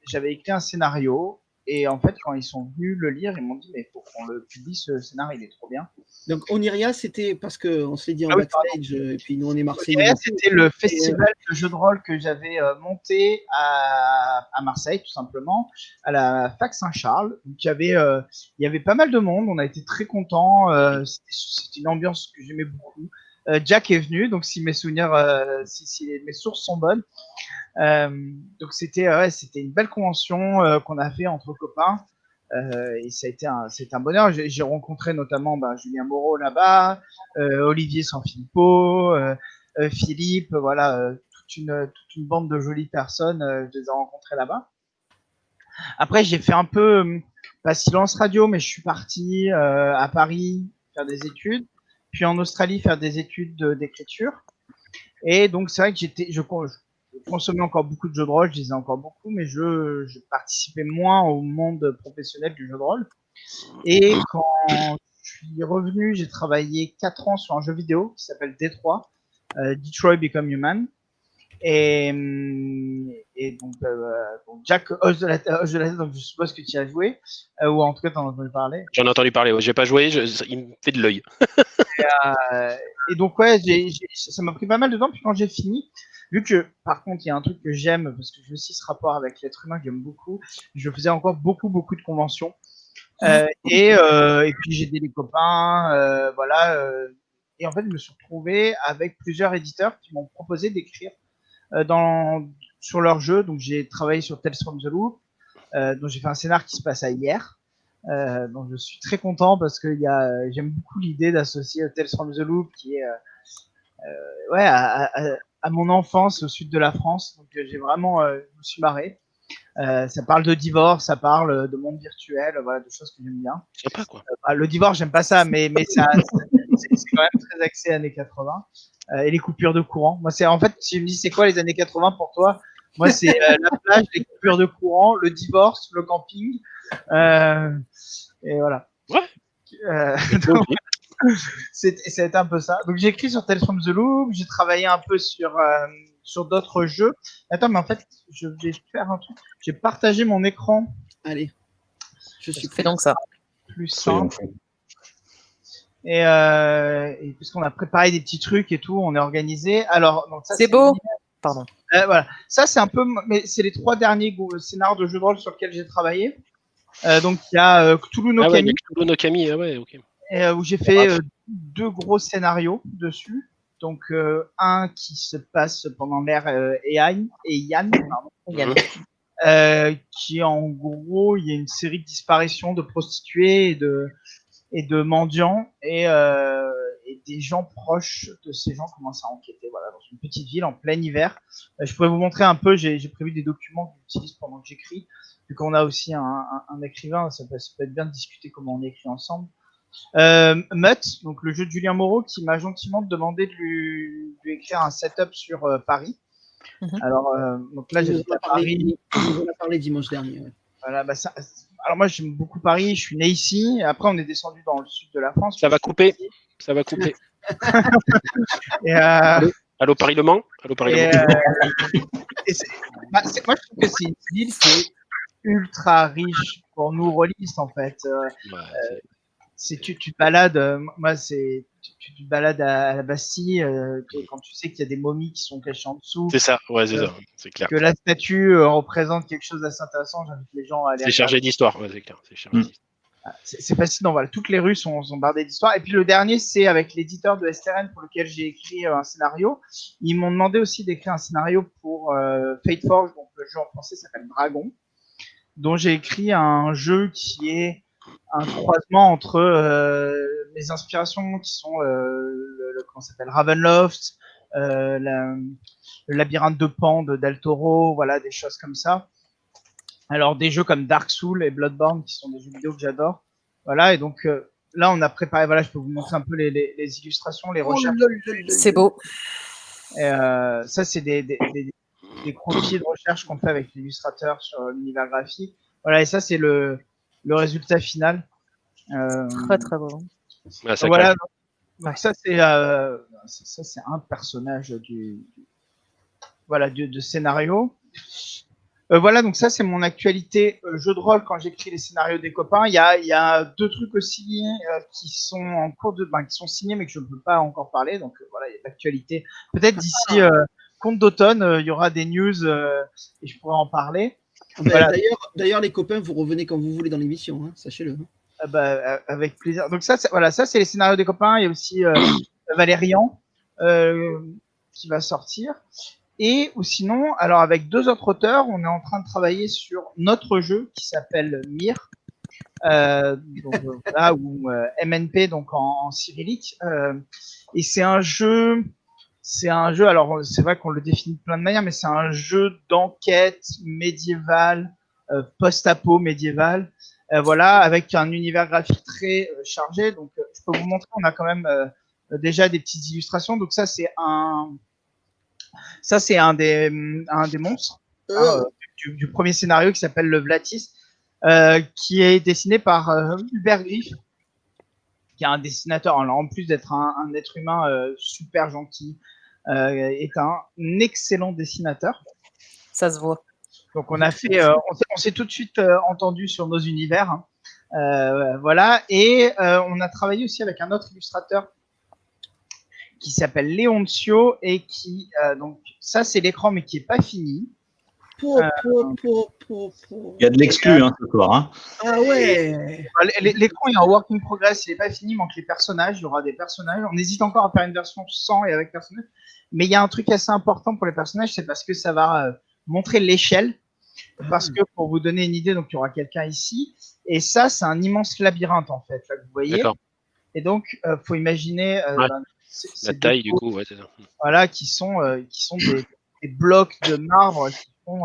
j'avais écrit un scénario. Et en fait, quand ils sont venus le lire, ils m'ont dit, mais il faut qu'on le publie, ce scénario, il est trop bien. Donc, Oniria, c'était parce qu'on se l'est dit en backstage, et puis nous, on est Marseillais. Oniria, c'était le festival de jeux de rôle que j'avais monté à Marseille, tout simplement, à la Fac Saint-Charles. Donc, il y avait pas mal de monde, on a été très contents. C'était une ambiance que j'aimais beaucoup. Jack est venu, donc si mes souvenirs, si mes sources sont bonnes. Donc c'était une belle convention qu'on a fait entre copains et c'était un bonheur. J'ai rencontré notamment Julien Moreau là-bas, Olivier Sanfilippo, Philippe, voilà, toute une bande de jolies personnes. Je les ai rencontrés là-bas. Après j'ai fait un peu pas silence radio, mais je suis parti à Paris faire des études, puis en Australie faire des études d'écriture. Et donc c'est vrai que je consommais encore beaucoup de jeux de rôle, je lisais encore beaucoup, mais je participais moins au monde professionnel du jeu de rôle. Et quand je suis revenu, j'ai travaillé 4 ans sur un jeu vidéo qui s'appelle Détroit, Detroit Become Human. Et donc Jack hoche de la tête, donc je suppose que tu y as joué, ou en tout cas tu en as entendu parler. J'en ai entendu parler, j'ai pas joué, il me fait de l'œil. Et donc ouais, ça m'a pris pas mal de temps, puis quand j'ai fini, vu que par contre il y a un truc que j'aime, parce que j'ai aussi ce rapport avec l'être humain que j'aime beaucoup, je faisais encore beaucoup de conventions, et puis j'ai aidé les copains, voilà, et en fait je me suis retrouvé avec plusieurs éditeurs qui m'ont proposé d'écrire sur leur jeu. Donc j'ai travaillé sur Tales from the Loop, dont j'ai fait un scénar qui se passe à hier. Donc je suis très content parce que j'aime beaucoup l'idée d'associer Tales from the Loop qui est à mon enfance au sud de la France. Donc j'ai vraiment, je me suis marré. Ça parle de divorce, ça parle de monde virtuel, voilà, de choses que j'aime bien. Sympa quoi. Le divorce, j'aime pas ça, mais c'est quand même très axé années 80. Et les coupures de courant. Moi, en fait, si tu me dis c'est quoi les années 80 pour toi, moi c'est la plage, les coupures de courant, le divorce, le camping, et voilà. Ouais. C'est un peu ça. Donc j'ai écrit sur Tales from the Loop, j'ai travaillé un peu sur d'autres jeux. Attends, mais en fait, je vais faire un truc. J'ai partagé mon écran. Allez, je suis Fais donc ça. Plus simple. Et puisqu'on a préparé des petits trucs et tout, on est organisé. Alors, donc ça c'est beau. Pardon. Voilà. Ça c'est un peu, mais c'est les 3 derniers scénarios de jeux de rôle sur lesquels j'ai travaillé. Donc il y a Cthulhu no Kami. Cthulhu no Kami, ouais, ok. Où j'ai fait 2 gros scénarios dessus. Donc un qui se passe pendant l'ère Yann, qui en gros, il y a une série de disparitions de prostituées et de mendiants, et des gens proches de ces gens commencent à enquêter, voilà, dans une petite ville en plein hiver. Je pourrais vous montrer un peu, j'ai prévu des documents que j'utilise pendant que j'écris, vu qu'on a aussi un écrivain, ça peut être bien de discuter comment on écrit ensemble. Mutt, donc le jeu de Julien Moreau, qui m'a gentiment demandé de lui écrire un setup sur Paris. Alors, donc là, j'ai Paris. On en a parlé dimanche dernier. Ouais. Voilà, alors moi, j'aime beaucoup Paris. Je suis né ici. Après, on est descendu dans le sud de la France. Ça va couper. Et Allô Paris-Le Mans. Allô Paris-Le Mans. Moi, je trouve que c'est une ville qui est ultra riche pour nous rôlistes, en fait. Tu te balades, moi tu te balades à la Bastille quand tu sais qu'il y a des momies qui sont cachées en dessous. C'est ça, ouais, c'est clair. Que la statue représente quelque chose d'assez intéressant, j'invite les gens à aller. C'est chargé d'histoire, ouais, c'est clair. C'est fascinant, voilà. Toutes les rues sont bardées d'histoire. Et puis le dernier, c'est avec l'éditeur de STRN pour lequel j'ai écrit un scénario. Ils m'ont demandé aussi d'écrire un scénario pour Fateforge, donc le jeu en français s'appelle Dragon, dont j'ai écrit un jeu qui est un croisement entre mes inspirations qui sont comment ça s'appelle, Ravenloft, le labyrinthe de Pan de Del Toro, voilà, des choses comme ça. Alors des jeux comme Dark Souls et Bloodborne qui sont des jeux vidéo que j'adore. Voilà, et donc là on a préparé, voilà, je peux vous montrer un peu les illustrations, les recherches. C'est beau. Et, ça c'est des croquis de recherche qu'on fait avec l'illustrateur sur l'univers graphique. Voilà, et ça c'est le résultat final. Très très beau. Ah, ça Voilà, craque. donc ça c'est un personnage de scénario. Voilà, donc ça c'est mon actualité jeu de rôle quand j'écris les scénarios des copains. Il y a 2 trucs aussi qui sont en cours qui sont signés mais que je ne peux pas encore parler. Donc voilà, il y a l'actualité. Peut-être d'ici compte d'automne, il y aura des news et je pourrai en parler. Voilà. D'ailleurs, les copains, vous revenez quand vous voulez dans l'émission, hein, sachez-le. Avec plaisir. Donc ça c'est les scénarios des copains. Il y a aussi Valérian qui va sortir. Ou sinon, alors avec 2 autres auteurs, on est en train de travailler sur notre jeu qui s'appelle Mir, voilà, ou MNP, donc en cyrillique. Et c'est un jeu. Alors c'est vrai qu'on le définit de plein de manières, mais c'est un jeu d'enquête médiéval, post-apo médiéval, voilà, avec un univers graphique très chargé. Donc je peux vous montrer, on a quand même déjà des petites illustrations. Donc ça c'est un des monstres du premier scénario qui s'appelle le Vlatis, qui est dessiné par Hubert Griff, qui est un dessinateur. Alors, en plus d'être un être humain super gentil, est un excellent dessinateur. Ça se voit. Donc on a fait, on s'est tout de suite entendu sur nos univers, hein. Voilà, et on a travaillé aussi avec un autre illustrateur qui s'appelle Leoncio et qui donc ça c'est l'écran mais qui est pas fini. Il y a de l'exclu ce soir. Hein. Ah ouais. L'écran est en work in progress, il est pas fini, il manque les personnages, il y aura des personnages. On hésite encore à faire une version sans et avec personnages, mais il y a un truc assez important pour les personnages, c'est parce que ça va montrer l'échelle. Parce que pour vous donner une idée, donc il y aura quelqu'un ici, et ça c'est un immense labyrinthe en fait là que vous voyez. Et donc faut imaginer la taille du coup, ouais, c'est ça. Voilà, qui sont des blocs de marbre qui font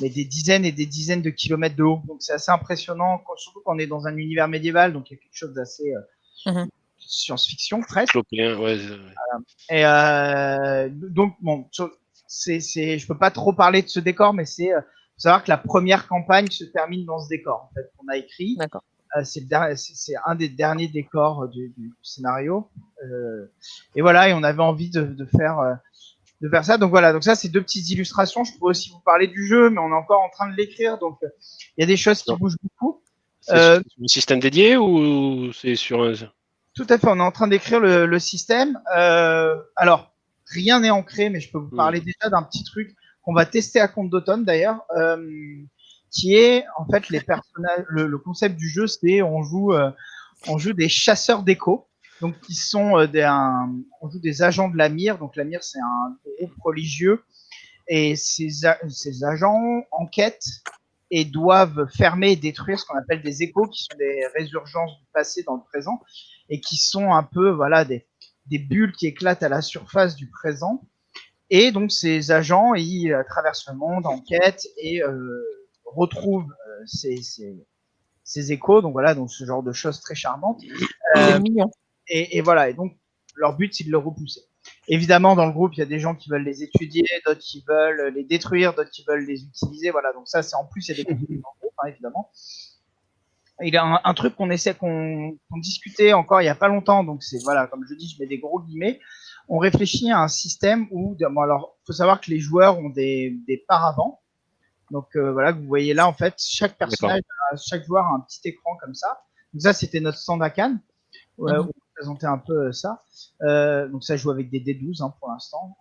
mais des dizaines et des dizaines de kilomètres de haut. Donc c'est assez impressionnant, surtout quand on est dans un univers médiéval, donc il y a quelque chose d'assez science-fiction presque. Ouais. Et donc bon, je peux pas trop parler de ce décor, mais faut savoir que la première campagne se termine dans ce décor en fait qu'on a écrit. D'accord. C'est un des derniers décors du scénario. Et voilà, et on avait envie de faire ça. Donc voilà, donc ça c'est 2 petites illustrations. Je pourrais aussi vous parler du jeu, mais on est encore en train de l'écrire, donc il y a des choses qui bougent beaucoup. C'est sur un système dédié ou c'est sur un... Tout à fait, on est en train d'écrire le système. Alors, rien n'est ancré, mais je peux vous parler déjà d'un petit truc qu'on va tester à compte d'automne d'ailleurs, qui est en fait les personnages. Le concept du jeu, c'est on joue des chasseurs d'écho. Donc, qui sont on joue des agents de la Mir. Donc, la Mir, c'est un groupe religieux. Et ces agents enquêtent et doivent fermer et détruire ce qu'on appelle des échos, qui sont des résurgences du passé dans le présent, et qui sont un peu des bulles qui éclatent à la surface du présent. Et donc, ces agents, ils traversent le monde, enquêtent et retrouvent ces échos. Donc, voilà, donc ce genre de choses très charmantes. C'est mignon. Et voilà, et donc leur but c'est de le repousser. Évidemment, dans le groupe, il y a des gens qui veulent les étudier, d'autres qui veulent les détruire, d'autres qui veulent les utiliser. Voilà, donc ça, c'est en plus, il y a des conflits dans le groupe, hein, évidemment. Il y a un truc qu'on discutait encore il n'y a pas longtemps, donc c'est, voilà, comme je dis, je mets des gros guillemets. On réfléchit à un système où, bon, alors, il faut savoir que les joueurs ont des paravents. Donc voilà, que vous voyez là, en fait, chaque personnage, chaque joueur a un petit écran comme ça. Donc ça, c'était notre stand à Cannes. Ouais, on va présenter un peu ça. Donc ça joue avec des D12 hein, pour l'instant,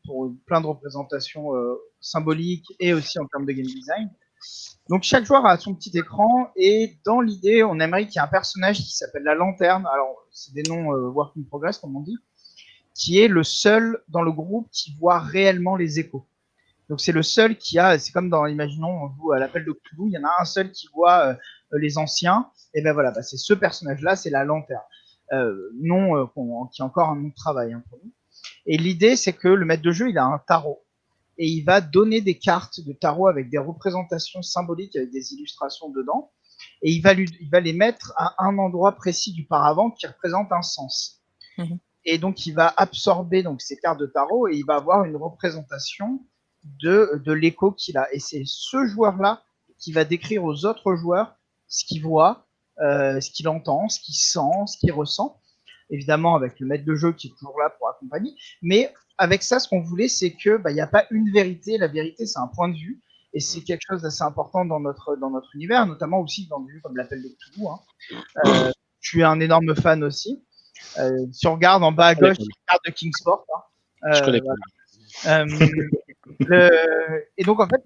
pour plein de représentations symboliques et aussi en termes de game design. Donc chaque joueur a son petit écran et dans l'idée, on aimerait qu'il y ait un personnage qui s'appelle la lanterne. Alors c'est des noms work in progress comme on dit, qui est le seul dans le groupe qui voit réellement les échos. Donc c'est le seul qui a, c'est comme dans, imaginons, on joue à l'appel de Cthulhu, il y en a un seul qui voit les anciens. Et ben voilà, c'est ce personnage-là, c'est la lanterne. Nom qui est encore un nom de travail hein, pour nous. Et l'idée, c'est que le maître de jeu, il a un tarot. Et il va donner des cartes de tarot avec des représentations symboliques, avec des illustrations dedans. Et il va les mettre à un endroit précis du paravent qui représente un sens. Et donc, il va absorber donc, ces cartes de tarot et il va avoir une représentation de l'écho qu'il a. Et c'est ce joueur-là qui va décrire aux autres joueurs ce qu'il voit, ce qu'il entend, ce qu'il sent, ce qu'il ressent. Évidemment, avec le maître de jeu qui est toujours là pour accompagner. Mais avec ça, ce qu'on voulait, c'est que il n'y a pas une vérité. La vérité, c'est un point de vue. Et c'est quelque chose d'assez important dans notre univers, notamment aussi dans des jeux comme l'Appel de Cthulhu. Je suis un énorme fan aussi. Si on regarde en bas à gauche, il y a une carte de Kingsport. Je connais pas. Et donc, en fait,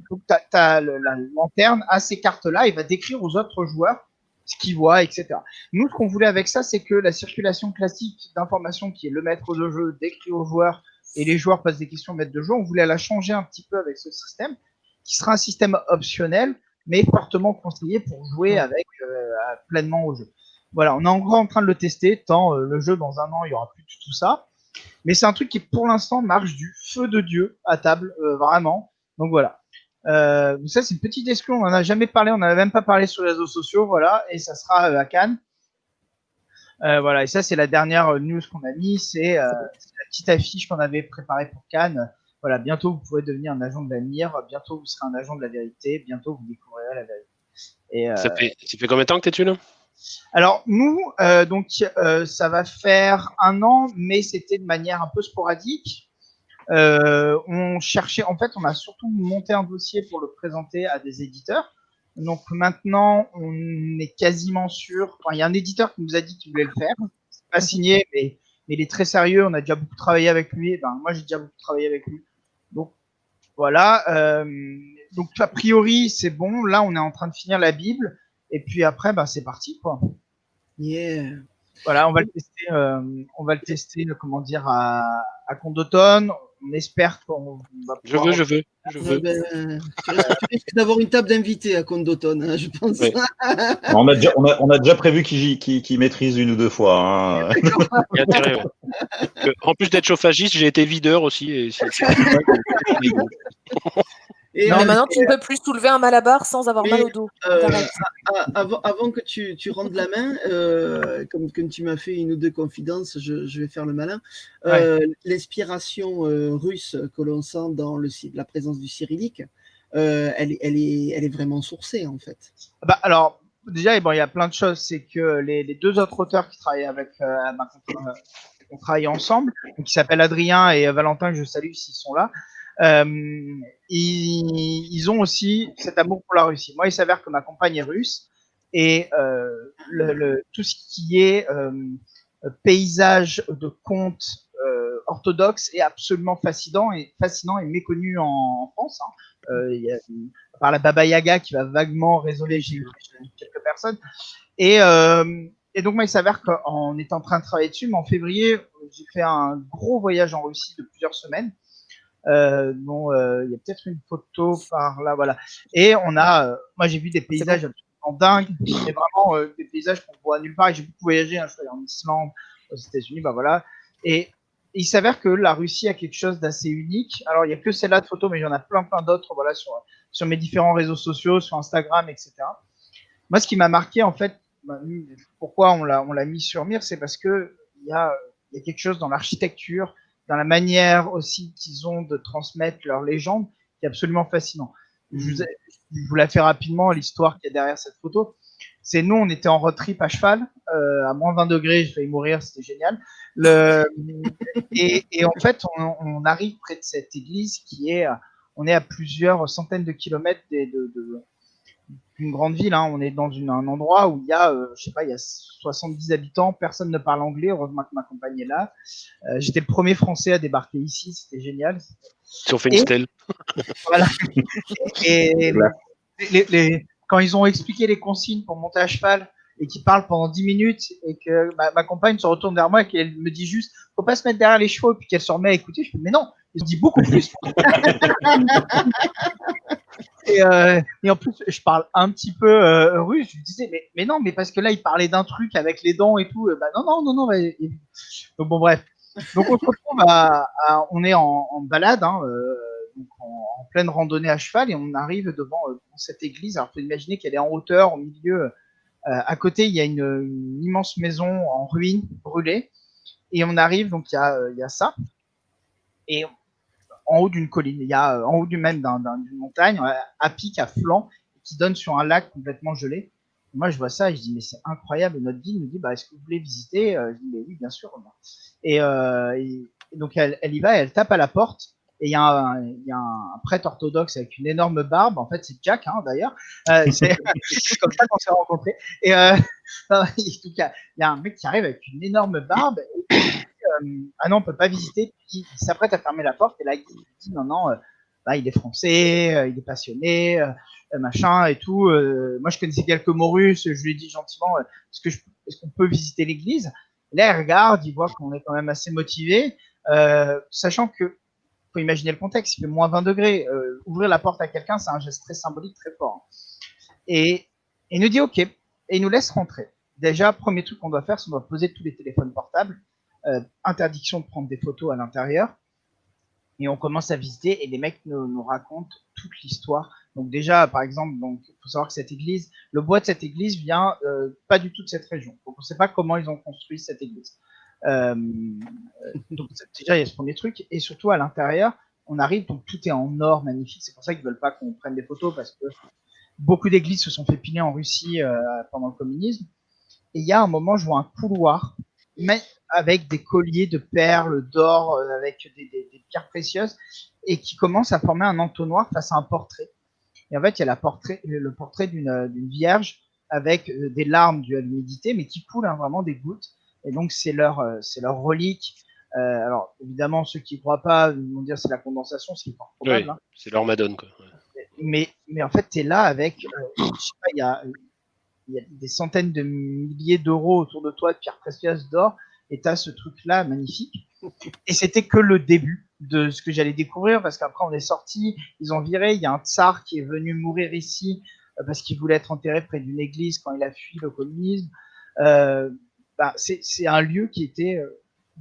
la lanterne à ces cartes-là, il va décrire aux autres joueurs ce qu'ils voient, etc. Nous, ce qu'on voulait avec ça, c'est que la circulation classique d'informations qui est le maître de jeu décrit aux joueurs et les joueurs posent des questions au maître de jeu, on voulait la changer un petit peu avec ce système, qui sera un système optionnel, mais fortement conseillé pour jouer avec pleinement au jeu. Voilà, on est encore en train de le tester, tant le jeu, dans un an, il n'y aura plus de tout ça. Mais c'est un truc qui, pour l'instant, marche du feu de Dieu à table, vraiment. Donc voilà. Donc ça, c'est une petite exclu, on n'en a jamais parlé, on n'avait même pas parlé sur les réseaux sociaux, voilà, et ça sera à Cannes. Voilà, et ça, c'est la dernière news qu'on a mis, c'est la petite affiche qu'on avait préparée pour Cannes. Voilà, bientôt, vous pourrez devenir un agent de l'avenir, bientôt, vous serez un agent de la vérité, bientôt, vous découvrirez la vérité. Et, ça fait combien de temps que tu es dessus, là? Alors, nous, ça va faire 1 an, mais c'était de manière un peu sporadique. On cherchait, en fait, on a surtout monté un dossier pour le présenter à des éditeurs. Donc maintenant, on est quasiment sûr. Enfin, il y a un éditeur qui nous a dit qu'il voulait le faire. C'est pas signé, mais il est très sérieux. On a déjà beaucoup travaillé avec lui. Moi, j'ai déjà beaucoup travaillé avec lui. Donc voilà. Donc a priori, c'est bon. Là, on est en train de finir la Bible. Et puis après, c'est parti, quoi. Yeah. Voilà, on va le tester, comment dire, à compte d'automne. On espère qu'on va pouvoir... Je veux. Tu risques d'avoir une table d'invités à compte d'automne, hein, je pense. Ouais. On a déjà prévu qu'il maîtrise 1 ou 2 fois. Hein. Il y a intérêt, ouais. En plus d'être chauffagiste, j'ai été videur aussi. Mais maintenant, tu ne peux plus soulever un malabar sans avoir mal au dos. Avant que tu rendes la main, comme tu m'as fait 1 ou 2 confidences, je vais faire le malin. L'inspiration russe que l'on sent dans la présence du cyrillique, elle est vraiment sourcée, en fait. Alors, déjà, il y a plein de choses. C'est que les 2 autres auteurs qui travaillent avec on travaille ensemble, donc, qui s'appellent Adrien et Valentin, que je salue s'ils sont là. Ils ont aussi cet amour pour la Russie. Moi, il s'avère que ma compagne est russe et tout ce qui est paysage de contes orthodoxes est absolument fascinant et méconnu en France. Par la Baba Yaga qui va vaguement résonner chez quelques personnes. Et donc, moi, il s'avère qu'on est en train de travailler dessus, mais en février, j'ai fait un gros voyage en Russie de plusieurs semaines. Il y a peut-être une photo par là, voilà. Et moi j'ai vu des paysages absolument dingues, c'est vraiment des paysages qu'on voit nulle part. Et j'ai beaucoup voyagé, je suis allé en Islande, aux États-Unis, voilà. Et il s'avère que la Russie a quelque chose d'assez unique. Alors il y a que celle-là de photo, mais il y en a plein d'autres, voilà, sur mes différents réseaux sociaux, sur Instagram, etc. Moi, ce qui m'a marqué, en fait, pourquoi on l'a mis sur Mir, c'est parce que il y a quelque chose dans l'architecture, dans la manière aussi qu'ils ont de transmettre leur légende, qui est absolument fascinant. Je vous la fais rapidement, l'histoire qu'il y a derrière cette photo. C'est nous, on était en road trip à cheval, à moins 20 degrés, j'ai failli mourir, c'était génial. Et en fait, on arrive près de cette église on est à plusieurs centaines de kilomètres d'une grande ville. On est dans un endroit où il y a, il y a 70 habitants, personne ne parle anglais, heureusement que ma compagne est là. J'étais le premier Français à débarquer ici, c'était génial. Si on fait une stèle. Voilà. Et quand ils ont expliqué les consignes pour monter à cheval et qu'ils parlent pendant 10 minutes et que ma compagne se retourne vers moi et qu'elle me dit juste « faut pas se mettre derrière les chevaux » et puis qu'elle se remet à écouter, je fais « mais non, ils ont dit beaucoup plus ». Et en plus, je parle un petit peu russe. Je lui disais, mais non, mais parce que là, il parlait d'un truc avec les dents et tout. Non. Donc bon, bref. Donc on se retrouve on est en balade, hein, donc en pleine randonnée à cheval, et on arrive devant cette église. Alors, faut imaginer qu'elle est en hauteur, au milieu. À côté, il y a une immense maison en ruine, brûlée, et on arrive, donc il y a ça, et en haut d'une colline, il y a en haut d'une montagne, à pic, à flanc, qui donne sur un lac complètement gelé. Et moi, je vois ça et je dis, mais c'est incroyable. Et notre guide nous dit, bah, est-ce que vous voulez visiter? Je dis, mais oui, bien sûr. Et donc, elle y va, elle tape à la porte. Et il y a un prêtre orthodoxe avec une énorme barbe. En fait, c'est Jack, hein, d'ailleurs. C'est comme ça qu'on s'est rencontrés. Et il y a un mec qui arrive avec une énorme barbe. Et ah non, on peut pas visiter. Puis il s'apprête à fermer la porte. Et là, il dit, non, là, il est français, il est passionné, machin et tout. Moi, je connaissais quelques mots russes. Je lui ai dit gentiment, est-ce qu'on peut visiter l'église? Là, il regarde, il voit qu'on est quand même assez motivé, sachant que faut imaginer le contexte, il fait moins 20 degrés. Ouvrir la porte à quelqu'un, c'est un geste très symbolique, très fort. Et il nous dit OK, et il nous laisse rentrer. Déjà, premier truc qu'on doit faire, c'est qu'on doit poser tous les téléphones portables, interdiction de prendre des photos à l'intérieur, et on commence à visiter, et les mecs nous racontent toute l'histoire. Donc déjà, par exemple, il faut savoir que cette église, le bois de cette église vient pas du tout de cette région. Donc on ne sait pas comment ils ont construit cette église. Donc déjà il y a ce premier truc, et surtout à l'intérieur on arrive, donc tout est en or magnifique. C'est pour ça qu'ils veulent pas qu'on prenne des photos, parce que beaucoup d'églises se sont fait piler en Russie pendant le communisme. Et il y a un moment, je vois un couloir, mais avec des colliers de perles, d'or, avec des pierres précieuses, et qui commence à former un entonnoir face à un portrait. Et en fait, il y a le portrait d'une vierge avec des larmes dues à l'humidité, mais qui coulent, hein, vraiment des gouttes. Et donc, c'est leur relique. Alors, évidemment, ceux qui ne croient pas vont dire c'est la condensation, ce qui est fort probable. Oui, hein. c'est leur Madone, quoi. Mais en fait, tu es là avec, je sais pas, il y a des centaines de milliers d'euros autour de toi, de pierres précieuses, d'or, et tu as ce truc-là magnifique. Et c'était que le début de ce que j'allais découvrir, parce qu'après, on est sorti, ils ont viré. Il y a un tsar qui est venu mourir ici parce qu'il voulait être enterré près d'une église quand il a fui le communisme. C'est un lieu qui était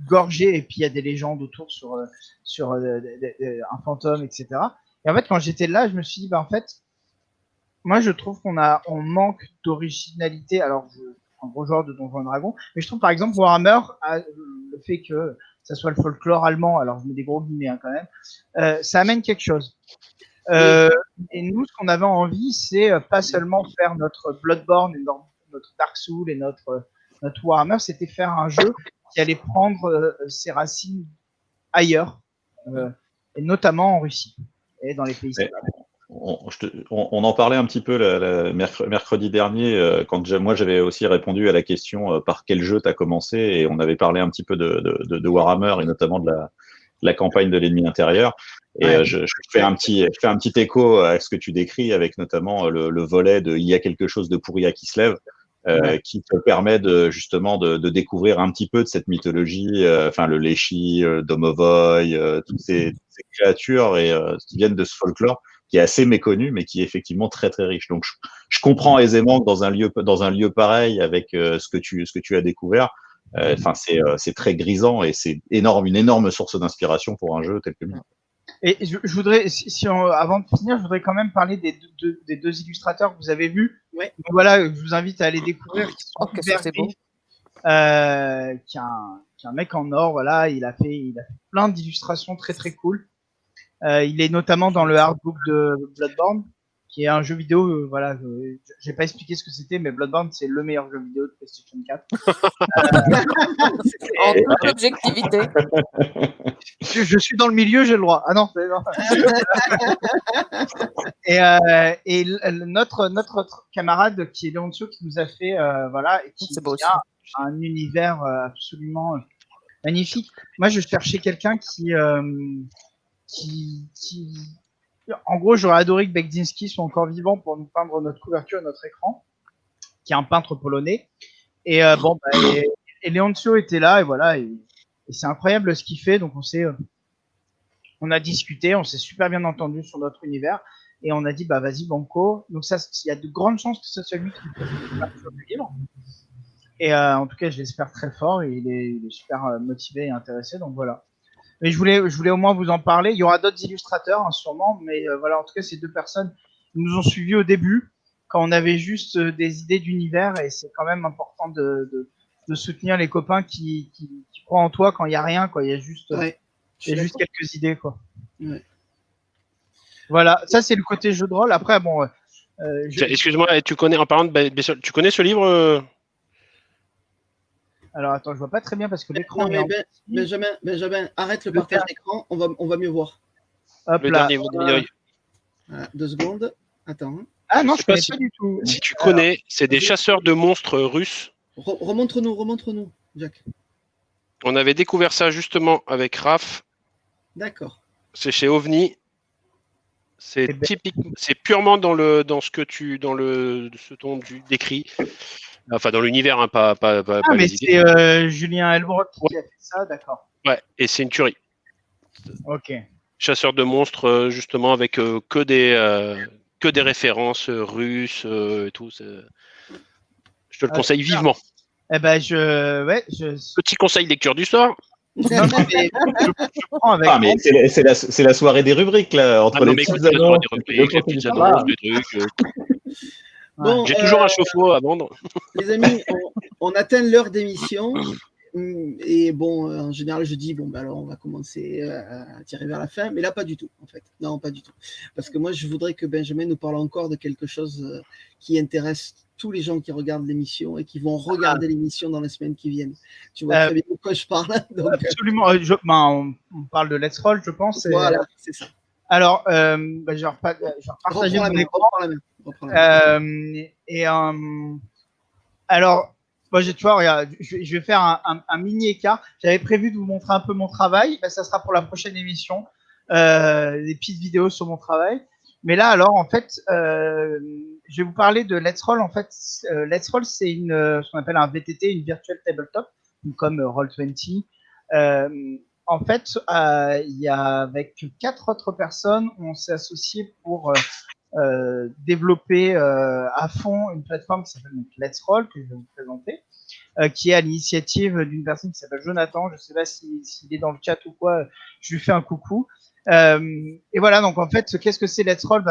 gorgé, et puis il y a des légendes autour sur un fantôme, etc. Et en fait, quand j'étais là, je me suis dit, en fait, moi, je trouve on manque d'originalité. Alors, je suis un gros joueur de Donjons et Dragons, mais je trouve, par exemple, Warhammer a le fait que ça soit le folklore allemand, alors je mets des gros guillemets, hein, quand même, ça amène quelque chose. Et nous, ce qu'on avait envie, c'est pas seulement faire notre Bloodborne, et notre Dark Souls et notre Warhammer, c'était faire un jeu qui allait prendre ses racines ailleurs, et notamment en Russie et dans les pays slaves. On en parlait un petit peu mercredi dernier, quand moi j'avais aussi répondu à la question par quel jeu tu as commencé, et on avait parlé un petit peu de Warhammer, et notamment de la campagne de l'ennemi intérieur. Et ouais, je fais un petit écho à ce que tu décris, avec notamment le volet de Il y a quelque chose de pourri à Kislev, qui te permet justement de découvrir un petit peu de cette mythologie, enfin le Leshy, Domovoy, toutes ces créatures qui viennent de ce folklore, qui est assez méconnu, mais qui est effectivement très très riche. Donc je comprends aisément que dans un lieu pareil, avec ce que tu as découvert, enfin c'est très grisant, et c'est une énorme source d'inspiration pour un jeu tel que lui. Et je voudrais, avant de finir, je voudrais quand même parler des deux illustrateurs que vous avez vus. Ouais. Donc voilà, je vous invite à aller découvrir. C'est beau. Qui est un mec en or, voilà, il a fait plein d'illustrations très très cool. Il est notamment dans le artbook de Bloodborne, qui est un jeu vidéo, voilà, j'ai pas expliqué ce que c'était, mais Bloodborne, c'est le meilleur jeu vidéo de PlayStation 4. En toute objectivité. Je suis dans le milieu, j'ai le droit. Ah non, non. Et notre camarade qui est Leoncio, qui nous a fait, voilà, et qui a un univers absolument magnifique. Moi, je cherchais quelqu'un qui en gros, j'aurais adoré que Bekdinski soit encore vivant pour nous peindre notre couverture et notre écran, qui est un peintre polonais. Et et Leoncio était là, et voilà, et c'est incroyable ce qu'il fait. Donc on a discuté, on s'est super bien entendu sur notre univers, et on a dit vas-y banco. Donc ça, il y a de grandes chances que ce soit lui qui fasse le livre. Et en tout cas, je l'espère très fort. Et il est super motivé et intéressé. Donc voilà. Mais je voulais au moins vous en parler. Il y aura d'autres illustrateurs, hein, sûrement. Mais voilà, en tout cas, ces deux personnes nous ont suivis au début, quand on avait juste des idées d'univers. Et c'est quand même important de soutenir les copains qui croient en toi quand il n'y a rien, quoi. Il y a juste, quelques idées, quoi. Ouais. Voilà, ça c'est le côté jeu de rôle. Après, bon. Excuse-moi, tu connais, en parlant de Bessiol, tu connais ce livre Alors attends, je vois pas très bien parce que l'écran. Non, mais Benjamin, arrête le partage d'écran, on va mieux voir. Hop le là. dernier Voilà, 2 secondes. Attends. Ah non, je je sais pas connais pas du tout. si tu connais, c'est des chasseurs de monstres russes. Remontre-nous, Jack. On avait découvert ça justement avec Raph. D'accord. C'est chez OVNI. C'est typique, c'est purement dans ce dont tu décris. Enfin, dans l'univers, hein, pas mais les idées. c'est Julien Elbrock qui a fait ça, d'accord. Ouais, et c'est une tuerie. Ok. Chasseur de monstres, justement, avec que des références russes et tout. Je te le conseille vivement. Eh ben, Petit conseil lecture du soir. Non, mais je prends avec. Ah, mais c'est la soirée des rubriques, là, entre les petites annonces. Les petites annonces, des trucs. Bon, j'ai toujours un chauffe-eau à vendre. Les amis, on atteint l'heure d'émission. Et bon, en général, je dis, bon, ben alors on va commencer à tirer vers la fin, mais là, pas du tout, en fait. Non, pas du tout. Parce que moi, je voudrais que Benjamin nous parle encore de quelque chose qui intéresse tous les gens qui regardent l'émission et qui vont regarder l'émission dans les semaines qui viennent. Tu vois très bien de quoi je parle. Donc, absolument. On parle de Let's Roll, je pense. Voilà, c'est ça. Alors, je vais partager mon écran. Alors, moi, tu vois, regarde, je vais faire un mini écart. J'avais prévu de vous montrer un peu mon travail. Ben, ça sera pour la prochaine émission. Des petites vidéos sur mon travail. Mais là, alors, en fait, je vais vous parler de Let's Roll. En fait, Let's Roll, c'est ce qu'on appelle un VTT, une Virtual Tabletop, comme Roll20. En fait, il y a avec 4 autres personnes, on s'est associés pour développer à fond une plateforme qui s'appelle Let's Roll, que je vais vous présenter, qui est à l'initiative d'une personne qui s'appelle Jonathan. Je ne sais pas s'il est dans le chat ou quoi, je lui fais un coucou. Et voilà, donc en fait, qu'est-ce que c'est Let's Roll?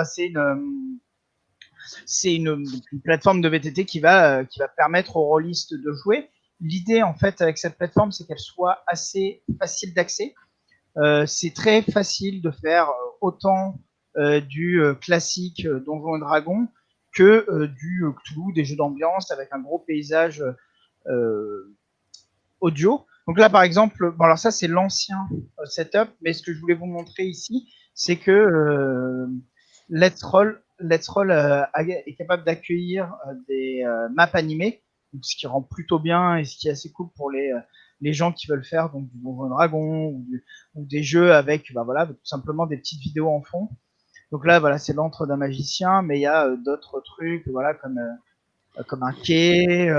C'est une plateforme de VTT qui va permettre aux rollistes de jouer. L'idée, en fait, avec cette plateforme, c'est qu'elle soit assez facile d'accès. C'est très facile de faire autant du classique Donjons et Dragons que du Cthulhu, des jeux d'ambiance avec un gros paysage audio. Donc là, par exemple, bon, alors ça, c'est l'ancien setup, mais ce que je voulais vous montrer ici, c'est que Let's Roll est capable d'accueillir des maps animées, donc ce qui rend plutôt bien et ce qui est assez cool pour les gens qui veulent faire donc du Donjon Dragon ou des jeux avec voilà, tout simplement des petites vidéos en fond. Donc là, voilà, c'est l'antre d'un magicien, mais il y a d'autres trucs, voilà, comme un quai.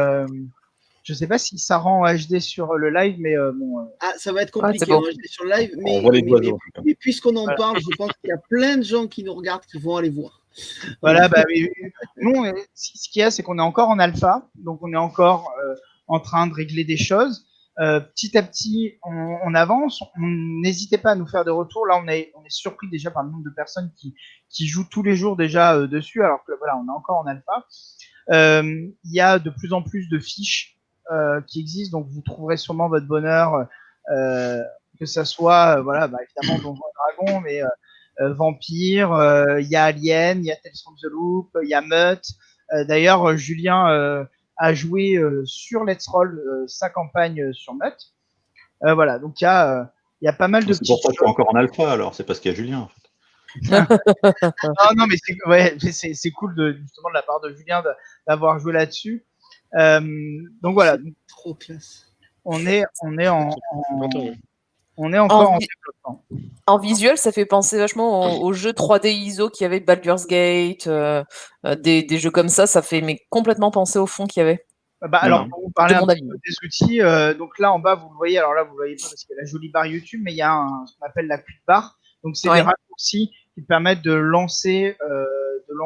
Je sais pas si ça rend en HD sur le live, mais bon. Ah, ça va être compliqué bon. en HD sur le live, mais puisqu'on en parle, je pense qu'il y a plein de gens qui nous regardent qui vont aller voir. Voilà, nous, ce qu'il y a, c'est qu'on est encore en alpha, donc on est encore en train de régler des choses. Petit à petit, on avance. N'hésitez pas à nous faire des retours. Là, on est surpris déjà par le nombre de personnes qui jouent tous les jours déjà dessus, alors que voilà, on est encore en alpha. Il y a de plus en plus de fiches qui existent, donc vous trouverez sûrement votre bonheur, que ça soit voilà, évidemment Donjons et Dragons, mais Vampire, il y a Alien, il y a Tales from the Loop, il y a Mutt. D'ailleurs, Julien a joué sur Let's Roll sa campagne sur Mutt. Voilà, donc il y a pas mal de petites choses. C'est pour ça que tu es encore en alpha, alors c'est parce qu'il y a Julien. En fait. non, mais c'est cool justement de la part de Julien d'avoir joué là-dessus. Donc voilà. Trop classe. On est encore en développement. En visuel, ça fait penser vachement aux jeux 3D ISO qu'il y avait, Baldur's Gate, des jeux comme ça. Ça fait complètement penser au fond qu'il y avait. Alors, pour vous parler un peu des outils, donc là en bas, vous le voyez, alors là, vous le voyez pas parce qu'il y a la jolie barre YouTube, mais il y a ce qu'on appelle la quick bar. Donc, c'est des raccourcis qui permettent de lancer une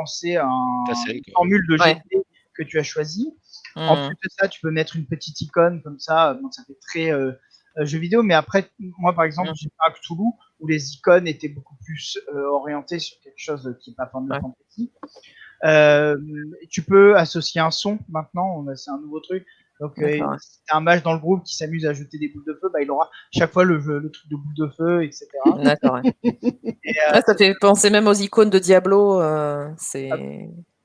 formule de GT que tu as choisi. En plus de ça, tu peux mettre une petite icône comme ça, donc ça fait très jeu vidéo. Mais après, moi par exemple, j'ai pas Cthulhu où les icônes étaient beaucoup plus orientées sur quelque chose qui n'est pas Final Fantasy. Tu peux associer un son maintenant, c'est un nouveau truc. Donc, si t'as un mage dans le groupe qui s'amuse à jeter des boules de feu, il aura chaque fois le truc de boules de feu, etc. D'accord. Ça fait penser même aux icônes de Diablo. C'est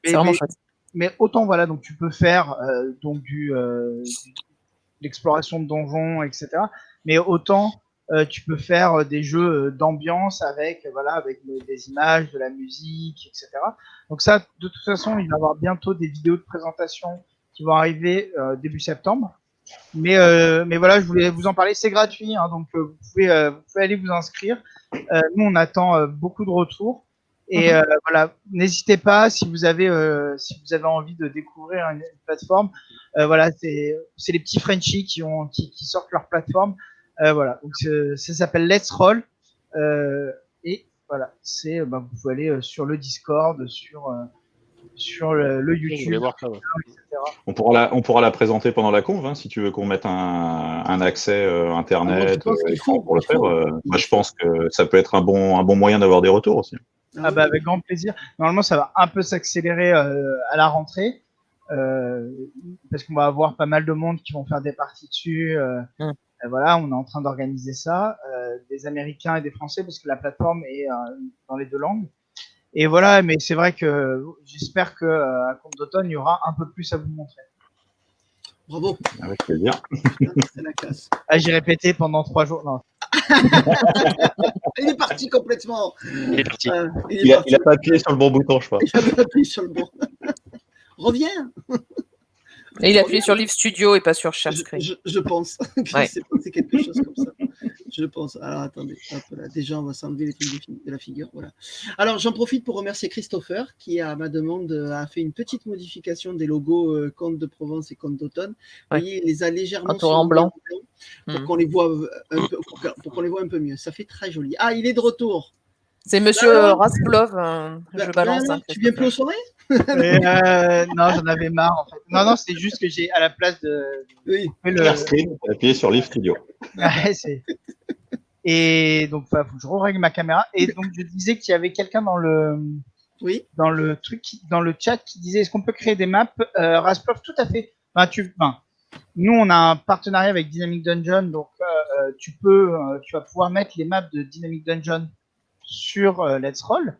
vraiment chouette. Mais autant, voilà, donc tu peux faire donc l'exploration de donjons, etc. Mais autant tu peux faire des jeux d'ambiance avec des images, de la musique, etc. Donc ça, de toute façon, il va y avoir bientôt des vidéos de présentation qui vont arriver début septembre. Mais voilà, je voulais vous en parler. C'est gratuit, hein, donc vous pouvez aller vous inscrire. Nous, on attend beaucoup de retours. Et voilà, n'hésitez pas si vous avez envie de découvrir une plateforme. Voilà, c'est les petits Frenchies qui sortent leur plateforme. Voilà, donc ça s'appelle Let's Roll. Et voilà, vous pouvez aller sur le Discord, sur le YouTube, voir ça, etc. On pourra la présenter pendant la conv, hein, si tu veux qu'on mette un accès internet pour le faire. Moi, je pense que ça peut être un bon moyen d'avoir des retours aussi. Avec grand plaisir. Normalement, ça va un peu s'accélérer à la rentrée parce qu'on va avoir pas mal de monde qui vont faire des parties dessus. Voilà, on est en train d'organiser ça, des Américains et des Français parce que la plateforme est dans les deux langues. Et voilà, mais c'est vrai que j'espère qu'à compte d'automne, il y aura un peu plus à vous montrer. Bravo. Avec plaisir. C'est la classe. J'ai répété pendant 3 jours. Non. Il est parti complètement. Il est parti. Il a pas appuyé sur le bon bouton, je crois. Il a pas appuyé sur le bon. Reviens. Et il a appuyé sur Live Studio et pas sur Share Screen. Je pense que c'est quelque chose comme ça. Je pense. Alors attendez, hop là. Déjà on va s'enlever les trucs de la figure. Voilà. Alors j'en profite pour remercier Christopher qui, à ma demande, a fait une petite modification des logos Comte de Provence et Comte d'Automne. Vous voyez, il les a légèrement en blanc pour qu'on les voit un peu mieux. Ça fait très joli. Ah, il est de retour. C'est Monsieur Rasplov, je balance. Tu viens plus aux soirées? Non, j'en avais marre en fait. Non, c'est juste que j'ai à la place de. Oui. Appuyer sur Live Studio. Et donc, faut que je règle ma caméra. Et donc, je disais qu'il y avait quelqu'un dans le chat qui disait est-ce qu'on peut créer des maps Rasplov, tout à fait. Nous, on a un partenariat avec Dynamic Dungeon, donc tu vas pouvoir mettre les maps de Dynamic Dungeon sur Let's Roll,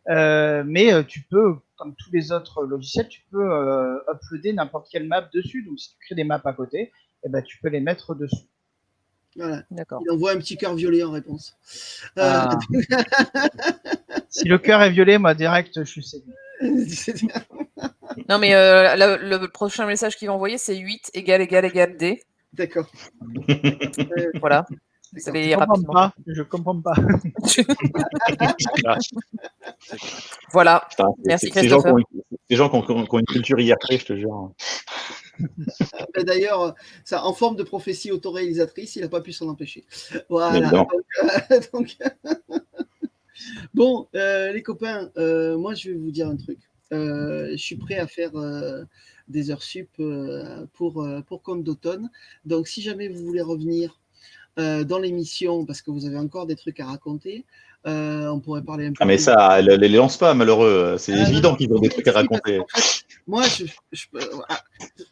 mais tu peux, comme tous les autres logiciels, tu peux uploader n'importe quelle map dessus. Donc, si tu crées des maps à côté, tu peux les mettre dessus. Voilà. D'accord. Il envoie un petit cœur violet en réponse. Si le cœur est violet, moi direct, je suis séduit. Non, mais le prochain message qu'il va envoyer, c'est 8 = D. D'accord. Voilà. Vous allez rapidement. Je comprends pas. Voilà. Merci Christopher. Ces gens qui ont une culture IRP, je te jure. D'ailleurs, ça, en forme de prophétie autoréalisatrice, il n'a pas pu s'en empêcher. Voilà. Bon, les copains, moi je vais vous dire un truc. Je suis prêt à faire des heures sup pour Comte d'Automne. Donc, si jamais vous voulez revenir dans l'émission, parce que vous avez encore des trucs à raconter, on pourrait parler un peu. Ah, mais ça, les lance pas, malheureux. C'est évident qu'ils ont des trucs à raconter. En fait, moi,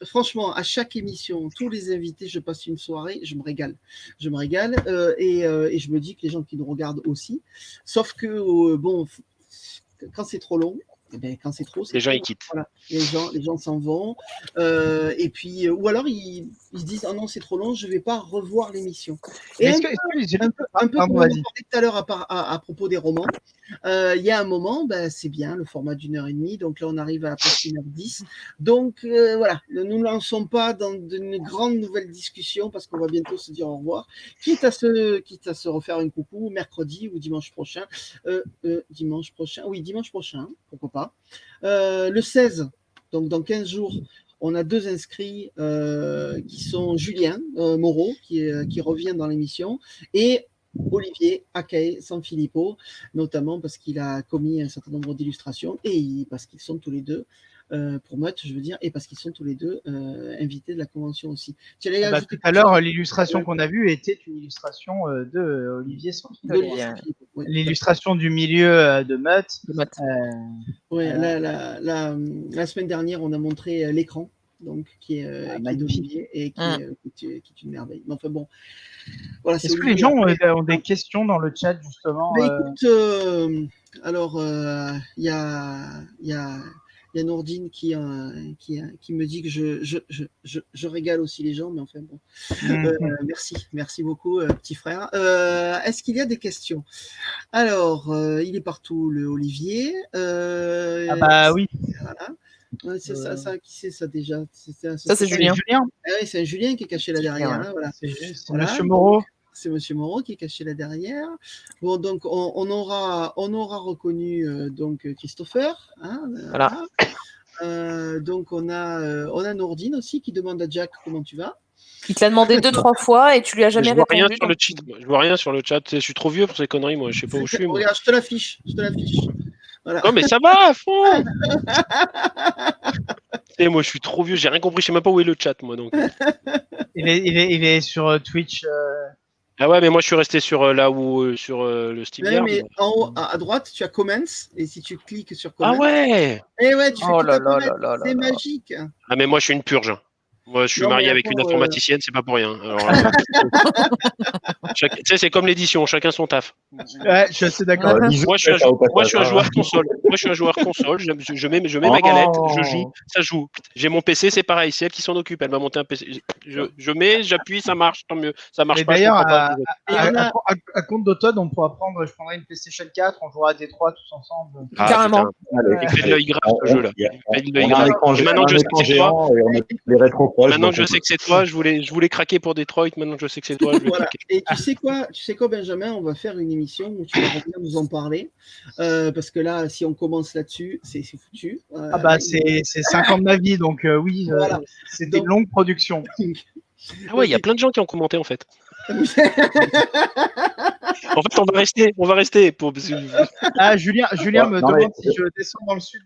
franchement, à chaque émission, tous les invités, je passe une soirée, je me régale. Et je me dis que les gens qui nous regardent aussi. Sauf que, bon, quand c'est trop long, quand c'est trop, les gens ils quittent. Voilà, les gens s'en vont. Et puis, ou alors ils se disent, oh non, c'est trop long, je ne vais pas revoir l'émission. Et un peu comme on a parlé tout à l'heure à propos des romans, il y a un moment, c'est bien, le format d'1h30, donc là on arrive à presque 1h10. Donc voilà, ne nous lançons pas dans une grande nouvelle discussion parce qu'on va bientôt se dire au revoir, quitte à se refaire un coucou mercredi ou dimanche prochain. Dimanche prochain, pourquoi pas. Le 16, donc dans 15 jours, on a 2 inscrits qui sont Julien Moreau, qui revient dans l'émission, et Olivier Akae Sanfilippo, notamment parce qu'il a commis un certain nombre d'illustrations et parce qu'ils sont tous les deux pour Mutt, je veux dire, et parce qu'ils sont tous les deux invités de la convention aussi. Tu allais ajouter tout à l'heure, l'illustration qu'on a vue était une illustration de Olivier Sanfi. L'illustration du milieu de Mutt. Ouais, la semaine dernière, on a montré l'écran, donc qui est d'Olivier et qui est une merveille. Mais enfin bon, voilà. Est-ce que les gens ont des questions dans le chat justement? Mais écoute, alors il y a Nourdine qui me dit que je régale aussi les gens, mais enfin bon. Merci beaucoup, petit frère. Est-ce qu'il y a des questions? Alors, il est partout, le Olivier. Ah bah oui. Voilà. Ouais, c'est ça, qui c'est ça déjà? Ça, c'est Julien. Ah oui, c'est un Julien qui est caché là derrière. Hein, voilà. C'est Monsieur Moreau. C'est Monsieur Moreau qui est caché là derrière. Bon, donc on aura reconnu donc Christopher. Hein, voilà. Donc on a Nourdine aussi qui demande à Jack comment tu vas. Il te l'a demandé 2-3 fois et tu lui as jamais répondu. Rien sur le chat. Je vois rien sur le chat. Je suis trop vieux pour ces conneries, moi. Je sais pas où je suis. Regarde, je te l'affiche. Voilà. Non, mais ça va à fond. Et moi, je suis trop vieux. J'ai rien compris. Je sais même pas où est le chat, moi. Donc. Il est sur Twitch. Ah ouais, mais moi, je suis resté sur là où sur le StreamYard. Mais en haut à droite, tu as Comments et si tu cliques sur Comments. Ah ouais. Et ouais, tu fais tout à comments. C'est magique. Ah mais moi, je suis une purge. Moi, je suis marié avec une informaticienne, c'est pas pour rien. Alors, tu sais, c'est comme l'édition, chacun son taf. Ouais, je suis assez d'accord. Moi, je suis un joueur console. Je mets ma galette, je joue, ça joue. J'ai mon PC, c'est pareil, c'est elle qui s'en occupe. Elle m'a monté un PC. Je mets, j'appuie, ça marche, tant mieux. Ça marche pas. D'ailleurs, à compte d'automne, je prendrai une PlayStation 4, on jouera à Détroit tous ensemble. Carrément. Il fait de l'œil grave ce jeu-là. Maintenant, je sais que c'est toi. Les rétro. Maintenant que je sais que c'est toi, je voulais craquer pour Detroit. Maintenant que je sais que c'est toi, je vais craquer. Et tu sais quoi, Benjamin, on va faire une émission où tu vas revenir nous en parler. Parce que là, si on commence là-dessus, c'est foutu. C'est 5 ans de ma vie, donc oui, voilà. C'était une longue production. Ah ouais, il y a plein de gens qui ont commenté en fait. En fait, on va rester pour. Julien me demande si je descends dans le sud.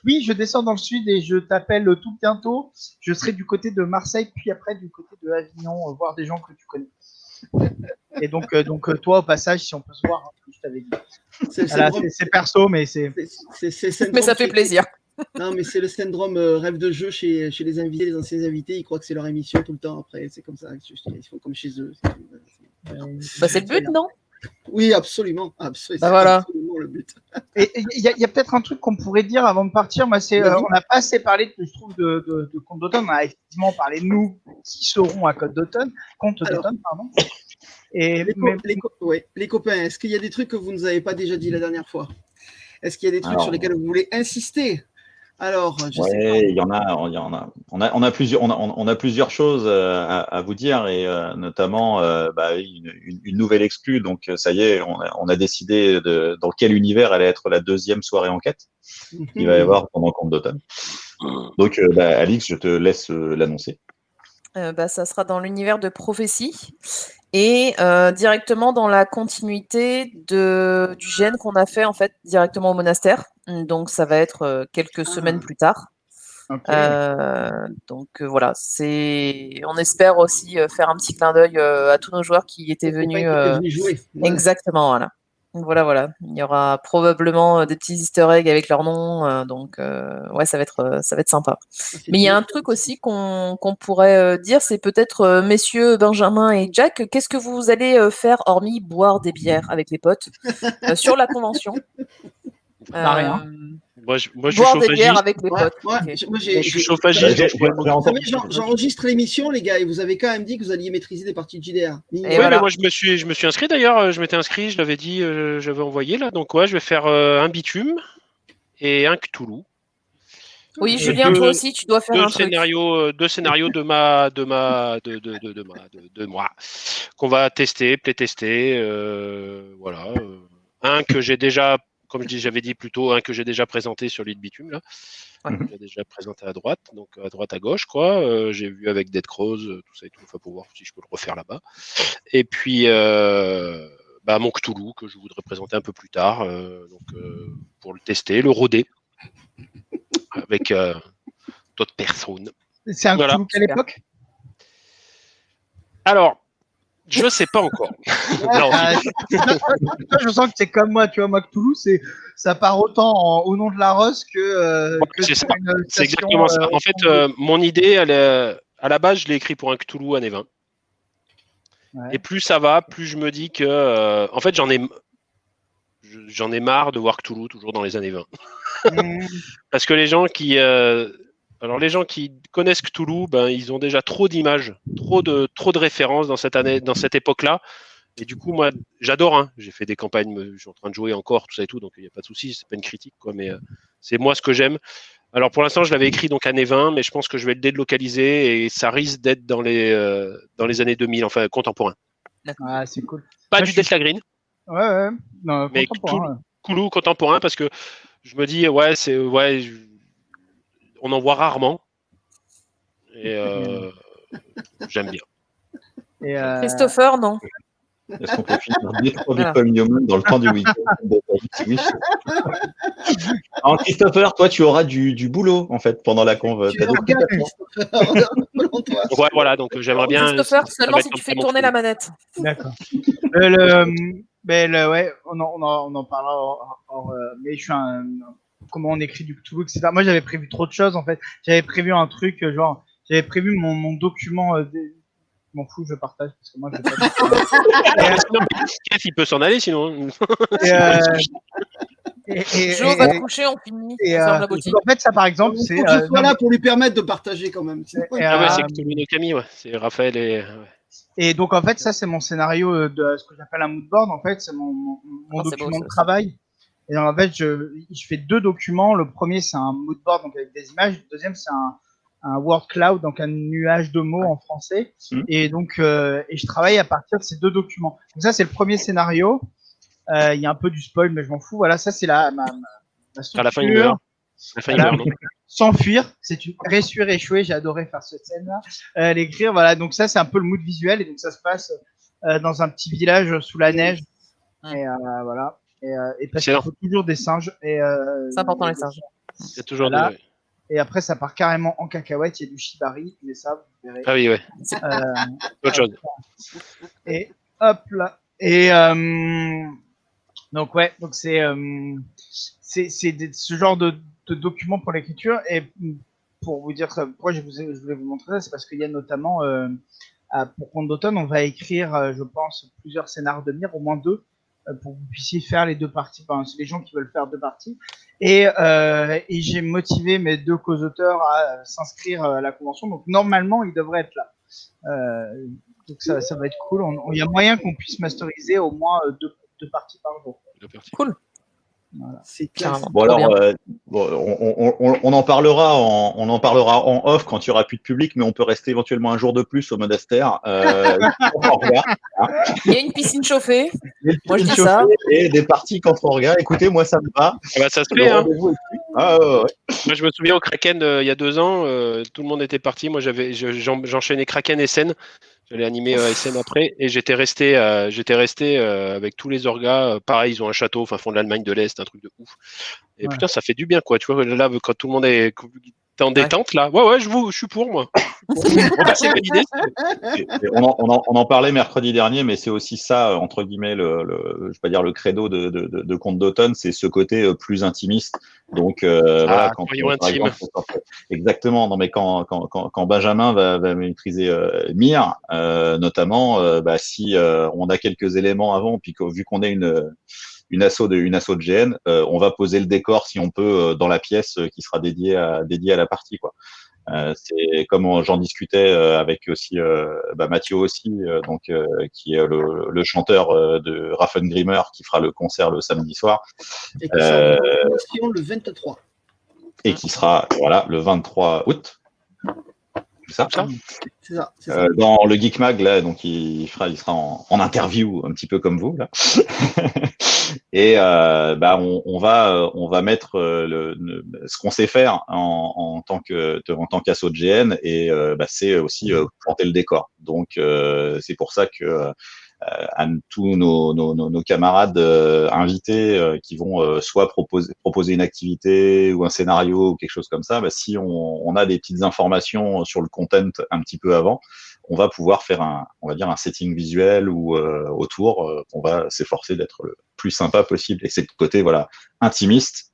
Oui, je descends dans le sud et je t'appelle tout bientôt. Je serai du côté de Marseille, puis après du côté de Avignon, voir des gens que tu connais. Et donc toi, au passage, si on peut se voir, hein, comme je t'avais dit. C'est perso, mais c'est. Mais ça fait plaisir. Non, mais c'est le syndrome rêve de jeu chez les invités, les anciens invités. Ils croient que c'est leur émission tout le temps. Après, c'est comme ça. Ils font comme chez eux. C'est le but, non? Oui, absolument. C'est voilà. absolument le but. Et il y a peut-être un truc qu'on pourrait dire avant de partir. Moi, on n'a pas assez parlé, je trouve, de Conte d'automne. On a effectivement parlé de nous qui serons à Conte d'automne. Et les copains, est-ce qu'il y a des trucs que vous ne nous avez pas déjà dit la dernière fois? Est-ce qu'il y a des trucs sur lesquels vous voulez insister? Alors, il y en a. On a plusieurs choses à vous dire et notamment une nouvelle exclue. Donc ça y est, on a décidé dans quel univers allait être la deuxième soirée enquête qu'il va y avoir pendant Conte d'automne. Donc Alix, je te laisse l'annoncer. Ça sera dans l'univers de prophétie et directement dans la continuité du gène qu'on a fait en fait directement au monastère. Donc ça va être quelques semaines plus tard. Donc voilà, on espère aussi faire un petit clin d'œil à tous nos joueurs qui étaient venus jouer. Ouais. Exactement, voilà. Voilà. Il y aura probablement des petits easter eggs avec leur nom, donc ouais, ça va être sympa. Mais il y a un truc aussi qu'on pourrait dire, c'est peut-être messieurs Benjamin et Jack, qu'est-ce que vous allez faire hormis boire des bières avec les potes sur la convention? Rien. Moi, je suis boire des bières avec les potes. Je suis chauffagiste. J'enregistre l'émission, les gars, et vous avez quand même dit que vous alliez maîtriser des parties de JDR. Oui, voilà. Mais moi, je me suis inscrit d'ailleurs. Je m'étais inscrit, je l'avais dit, j'avais envoyé là. Donc, ouais, je vais faire un bitume et un Cthulhu. Oui, Julien, toi aussi, tu dois faire un truc. Deux scénarios de moi qu'on va tester, playtester. Voilà. Un que j'ai déjà. Comme j'avais dit plus tôt, que j'ai déjà présenté sur l'île Bitume, là. Ouais. J'ai déjà présenté à droite, donc à droite, à gauche, quoi. J'ai vu avec Dead Crows, tout ça et tout, enfin, pour voir si je peux le refaire là-bas. Et puis, mon Cthulhu, que je voudrais présenter un peu plus tard, pour le tester, le roder. avec d'autres personnes. C'est un Cthulhu quelle époque? Alors, je sais pas encore. Non, je sens que c'est comme moi, tu vois, moi Cthulhu, ça part autant au nom de la Rose que c'est ça. une C'est station, exactement ça. En fait, mon idée, à la base, je l'ai écrit pour un Cthulhu années 20. Ouais. Et plus ça va, plus je me dis que, en fait, j'en ai marre de voir Cthulhu toujours dans les années 20. Parce que les gens qui connaissent Cthulhu, ben, ils ont déjà trop d'images, trop de références dans cette époque-là. Et du coup, moi, j'adore. Hein. J'ai fait des campagnes, je suis en train de jouer encore, tout ça et tout, donc il n'y a pas de souci, c'est pas une critique, quoi. Mais c'est moi ce que j'aime. Alors pour l'instant, je l'avais écrit donc années 20, mais je pense que je vais le délocaliser et ça risque d'être dans les années 2000, enfin contemporain. Ah, c'est cool. Pas du Delta Green. Ouais. Non, mais Cthulhu contemporain, parce que je me dis, on en voit rarement. Et j'aime bien. Et Christopher, non? Est-ce qu'on peut finir 2-3 Bitcoin Human dans le temps du week-end? Oui. Alors, Christopher, toi, tu auras du boulot, en fait, pendant la conv. Tu es organe, Christopher. Ouais, voilà, donc j'aimerais bien. Christopher, seulement si tu fais tourner la manette. D'accord. Ouais, on en parlera. Mais je suis comment on écrit du Cthulhu, etc. Moi, j'avais prévu trop de choses, en fait. J'avais prévu un truc, j'avais prévu mon document. Je m'en fous, je partage parce que moi je vais pas. Il peut s'en aller sinon. J'ose va te coucher, on finit. La boutique. En fait, ça par exemple, c'est. Je sois là pour lui permettre de partager quand même. C'est Cthulhu no Kami, c'est Raphaël et. Et donc en fait, ça c'est mon scénario de ce que j'appelle un mood board. En fait, c'est mon document de travail. Et donc, en fait, je fais 2 documents. Le premier c'est un mood board donc avec des images. Le deuxième c'est un word cloud, donc un nuage de mots en français. Et donc, et je travaille à partir de ces 2 documents. Donc ça, c'est le premier scénario. Il y a un peu du spoil, mais je m'en fous. Voilà, ça, c'est ma structure. À la fin, il meurt. S'enfuir, c'est une réussir, échouer. J'ai adoré faire cette scène-là. L'écrire, voilà. Donc ça, c'est un peu le mood visuel. Et donc, ça se passe dans un petit village sous la neige. Et voilà. Et parce qu'il faut toujours des singes. C'est important, les singes. Il y a toujours des... Et après, ça part carrément en cacahuète. Il y a du shibari, mais ça, vous verrez. Ah oui, ouais. Autre chose. Et hop là. Et donc ouais, donc c'est ce genre de document pour l'écriture. Et pour vous dire pourquoi je voulais vous montrer ça, c'est parce qu'il y a notamment pour Contes d'automne, on va écrire, je pense, plusieurs scénarios de Myr, au moins 2. Pour que vous puissiez faire les 2 parties. Enfin, c'est les gens qui veulent faire 2 parties. Et j'ai motivé mes 2 co-auteurs à s'inscrire à la convention. Donc, normalement, ils devraient être là. Donc, ça va être cool. Il y a moyen qu'on puisse masteriser au moins 2 parties par jour. Cool. Voilà. C'est clair. Bon alors, on en parlera en off quand il y aura plus de public, mais on peut rester éventuellement un jour de plus au monastère. Il y a une piscine chauffée. Moi je dis ça. Et des parties quand on regarde. Écoutez, moi ça me va. Ça se fait. Hein. Moi je me souviens au Kraken il y a 2 ans, tout le monde était parti. Moi j'enchaînais Kraken et Seine. J'allais animer SM après et j'étais resté avec tous les orgas. Pareil, ils ont un château, enfin fond de l'Allemagne de l'Est, un truc de ouf. Et putain, ça fait du bien, quoi. Tu vois, là, quand tout le monde est en détente, là. Ouais, je suis pour, moi. C'est une idée. On en parlait mercredi dernier, mais c'est aussi ça, entre guillemets, je vais pas dire le credo de Contes d'automne, c'est ce côté plus intimiste. Donc, voilà, quand intime. Exactement. Non, mais quand Benjamin va maîtriser Myr, notamment, si on a quelques éléments avant, puis vu qu'on est une asso de GN, on va poser le décor si on peut dans la pièce qui sera dédiée à la partie, quoi. C'est comme j'en discutais avec aussi Mathieu aussi, qui est le chanteur de Raffengrimmer qui fera le concert le samedi soir. Et qui sera le 23. Et qui sera le 23 août. C'est ça. Dans le Geek Mag là, donc il sera en interview un petit peu comme vous là. Et on va mettre ce qu'on sait faire en tant qu'asso de GN, et c'est aussi planter le décor. Donc c'est pour ça que à tous nos camarades invités qui vont soit proposer une activité ou un scénario ou quelque chose comme ça, si on a des petites informations sur le content un petit peu avant, on va pouvoir faire on va dire un setting visuel ou autour, on va s'efforcer d'être le plus sympa possible. Et c'est le côté intimiste,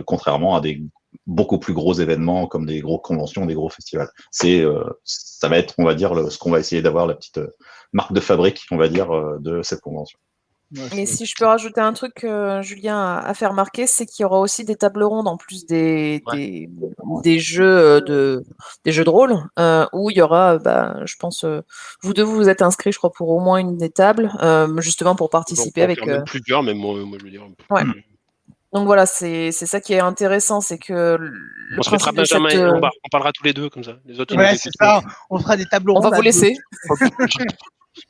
contrairement à des beaucoup plus gros événements comme des grosses conventions, des gros festivals. Ça va être, on va dire, ce qu'on va essayer d'avoir, la petite marque de fabrique, on va dire, de cette convention. Mais si je peux rajouter un truc, Julien, à faire remarquer, c'est qu'il y aura aussi des tables rondes en plus des jeux de rôle, où il y aura, je pense, vous deux vous êtes inscrits, je crois, pour au moins une des tables, justement pour participer avec. Même plusieurs, même moi je veux dire. Ouais. Donc voilà, c'est ça qui est intéressant, c'est que on se mettra Benjamin, on parlera tous les deux comme ça. Les autres, ouais, c'est ça. On fera des tables rondes. On va vous laisser.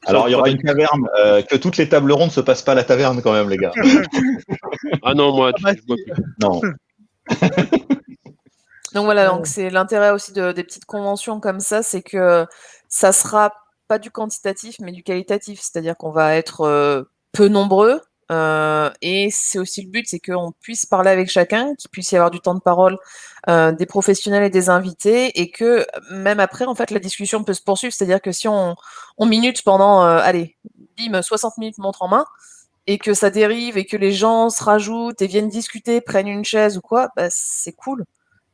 Alors, il y aura une taverne, que toutes les tables rondes se passent pas à la taverne quand même, les gars. Ah non, moi, je vois plus. Non. Donc voilà, donc c'est l'intérêt aussi des petites conventions comme ça, c'est que ça sera pas du quantitatif, mais du qualitatif. C'est-à-dire qu'on va être peu nombreux, et c'est aussi le but, c'est qu'on puisse parler avec chacun, qu'il puisse y avoir du temps de parole des professionnels et des invités, et que même après, en fait, la discussion peut se poursuivre. C'est-à-dire que si on minute pendant, allez, bim, 60 minutes montre en main, et que ça dérive, et que les gens se rajoutent et viennent discuter, prennent une chaise ou quoi, c'est cool.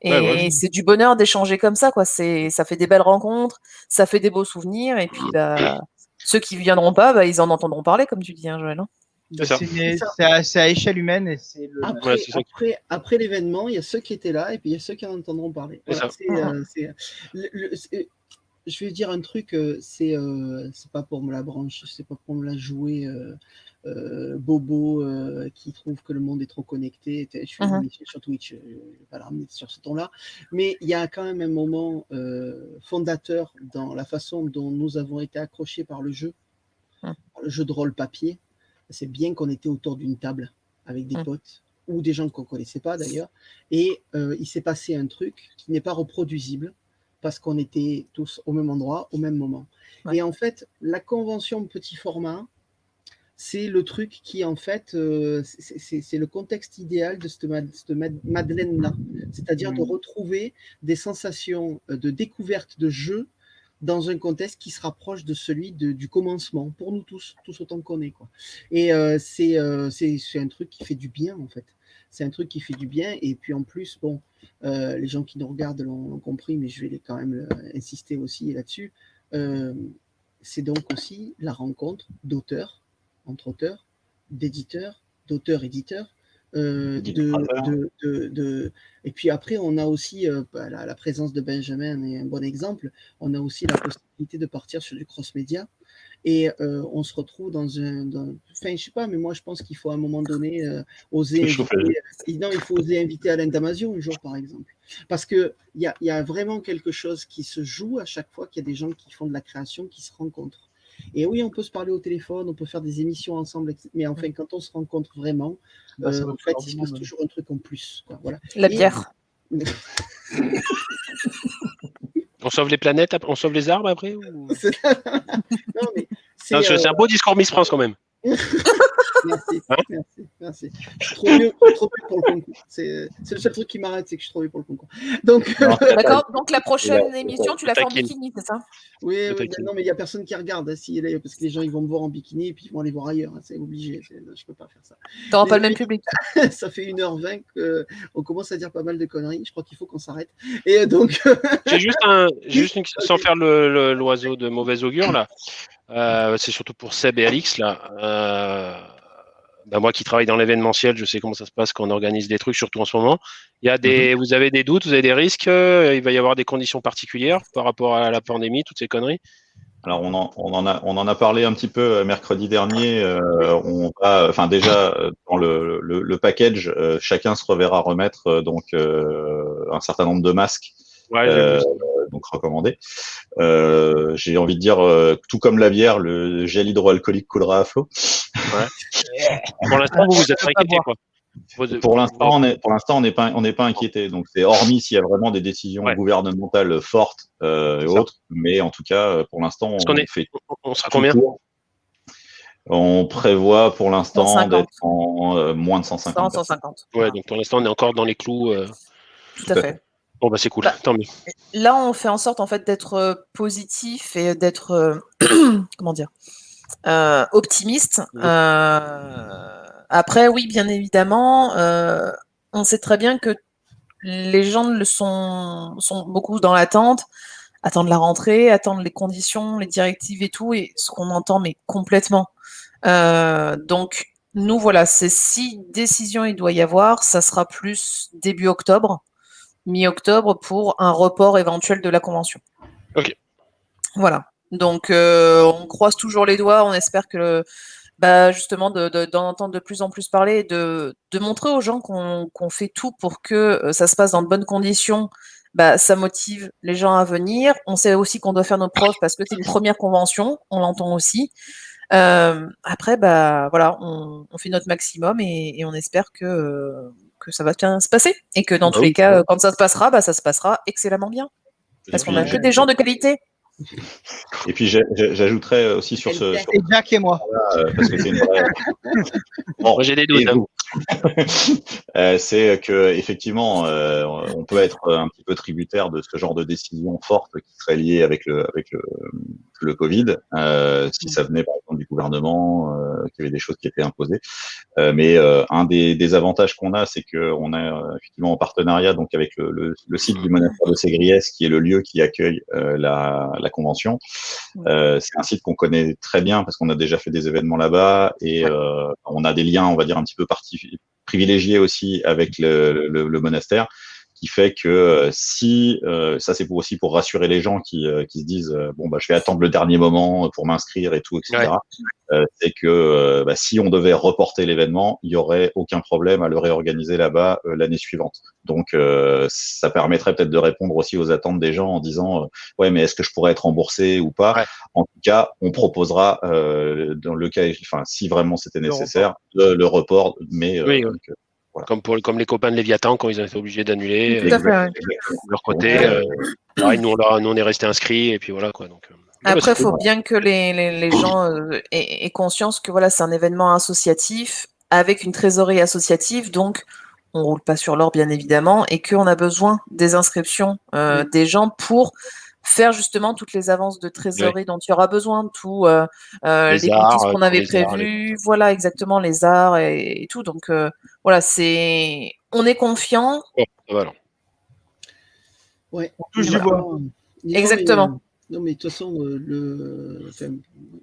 Et c'est du bonheur d'échanger comme ça, quoi. Ça fait des belles rencontres, ça fait des beaux souvenirs, et puis ceux qui viendront pas, ils en entendront parler, comme tu dis, hein, Joël. C'est à échelle humaine et c'est après l'événement, il y a ceux qui étaient là et puis il y a ceux qui en entendront parler. Voilà, je vais dire un truc, c'est pas pour me la branche, c'est pas pour me la jouer bobo qui trouve que le monde est trop connecté. Je suis sur Twitch, je vais pas la ramener sur ce ton-là, mais il y a quand même un moment fondateur dans la façon dont nous avons été accrochés par le jeu de rôle papier. C'est bien qu'on était autour d'une table avec des potes ou des gens qu'on ne connaissait pas d'ailleurs, et il s'est passé un truc qui n'est pas reproduisible parce qu'on était tous au même endroit, au même moment. Et en fait, la convention petit format, c'est le truc qui, en fait, c'est le contexte idéal de cette Madeleine-là, c'est-à-dire de retrouver des sensations de découverte de jeu dans un contexte qui se rapproche de celui du commencement, pour nous tous autant qu'on est, quoi. Et c'est un truc qui fait du bien, en fait. C'est un truc qui fait du bien, et puis en plus, bon, les gens qui nous regardent l'ont compris, mais je vais quand même insister aussi là-dessus, c'est donc aussi la rencontre d'auteurs, entre auteurs, d'éditeurs, d'auteurs-éditeurs, et puis après, on a aussi la présence de Benjamin est un bon exemple. On a aussi la possibilité de partir sur du cross-média, et on se retrouve enfin, je sais pas, mais moi je pense qu'il faut à un moment donné oser inviter, il faut oser inviter Alain Damasio un jour, par exemple, parce que il y a vraiment quelque chose qui se joue à chaque fois qu'il y a des gens qui font de la création, qui se rencontrent. Et oui, on peut se parler au téléphone, on peut faire des émissions ensemble, mais enfin, quand on se rencontre vraiment, en fait, il se passe toujours un truc en plus, quoi. Voilà. La bière. On sauve les planètes, on sauve les arbres après ou... Non, mais c'est un beau discours Miss France quand même. Merci. Je suis trop vieux pour le concours. C'est le seul truc qui m'arrête, c'est que je suis trop vieux pour le concours. Donc, d'accord. Donc la prochaine émission, tu la fais en bikini, c'est ça? Oui, non, mais il n'y a personne qui regarde, parce que les gens ils vont me voir en bikini et puis ils vont aller voir ailleurs. C'est obligé. Je ne peux pas faire ça. Tu n'auras pas le même public. Ça fait 1h20 qu'on commence à dire pas mal de conneries. Je crois qu'il faut qu'on s'arrête. Et donc. J'ai juste sans faire l'oiseau de mauvais augure là. C'est surtout pour Seb et Alix là. Moi qui travaille dans l'événementiel, je sais comment ça se passe quand on organise des trucs, surtout en ce moment. Il y a vous avez des doutes, vous avez des risques, il va y avoir des conditions particulières par rapport à la pandémie, toutes ces conneries. Alors on en a parlé un petit peu mercredi dernier. On va, enfin déjà dans le package, chacun se reverra remettre donc un certain nombre de masques. Ouais, donc recommandé. J'ai envie de dire, tout comme la bière, le gel hydroalcoolique coulera à flot. Ouais. Pour l'instant, vous êtes inquiété, quoi. Pour l'instant, on n'est pas inquiété. Donc c'est hormis s'il y a vraiment des décisions gouvernementales fortes et autres, mais en tout cas, pour l'instant, on sera combien? On prévoit pour l'instant 150. d'être en moins de 150. 150. Ouais, donc pour l'instant, on est encore dans les clous. Tout à fait. Bon, bah c'est cool, Bah, tant mieux. Là, on fait en sorte en fait d'être positif et d'être comment dire optimiste. Après, oui, bien évidemment, on sait très bien que les gens sont beaucoup dans l'attente, attendent la rentrée, attendent les conditions, les directives et tout, et ce qu'on entend, mais complètement. Donc, nous, voilà, c'est si décision il doit y avoir, ça sera plus début octobre, mi-octobre, pour un report éventuel de la convention. Ok. Voilà. Donc, on croise toujours les doigts, on espère que justement d'en entendre de plus en plus parler, de montrer aux gens qu'on fait tout pour que ça se passe dans de bonnes conditions. Ça motive les gens à venir. On sait aussi qu'on doit faire nos preuves parce que c'est une première convention, on l'entend aussi. Après, voilà, on fait notre maximum et on espère que ça va bien se passer et que dans tous les cas, quand ça se passera excellemment bien. Parce qu'on n'a que des gens de qualité. Et puis j'ajouterais aussi sur ce. C'est Jack et moi. Parce que c'est une vraie. Bon, moi, j'ai des doutes. c'est que effectivement, on peut être un petit peu tributaire de ce genre de décision forte qui serait liée avec le Covid, si ça venait par exemple du gouvernement, qu'il y avait des choses qui étaient imposées. Mais un des avantages qu'on a, c'est qu'on a effectivement en partenariat donc avec le site du monastère de Ségriès, qui est le lieu qui accueille la convention. C'est un site qu'on connaît très bien parce qu'on a déjà fait des événements là-bas et on a des liens, on va dire, un petit peu privilégiés aussi avec le monastère, qui fait que si ça c'est aussi pour rassurer les gens qui se disent bon je vais attendre le dernier moment pour m'inscrire et tout, etc. C'est que si on devait reporter l'événement, il y aurait aucun problème à le réorganiser là-bas l'année suivante. Donc ça permettrait peut-être de répondre aussi aux attentes des gens en disant ouais, mais est-ce que je pourrais être remboursé ou pas. En tout cas, on proposera dans le cas, enfin si vraiment c'était nécessaire, le report, mais donc, voilà. Comme les copains de Léviathan quand ils ont été obligés d'annuler Tout à fait, de leur côté. Pareil, nous on est resté inscrits et puis voilà quoi. Donc, après, il faut bien que les gens aient conscience que voilà, c'est un événement associatif avec une trésorerie associative, donc on roule pas sur l'or bien évidemment, et qu'on a besoin des inscriptions des gens pour faire justement toutes les avances de trésorerie dont il y aura besoin, tout les goodies qu'on avait prévus, voilà exactement les arts et tout. Donc voilà, on est confiant. Voilà. Ouais. On touche du bois. Exactement. Non, mais de toute façon,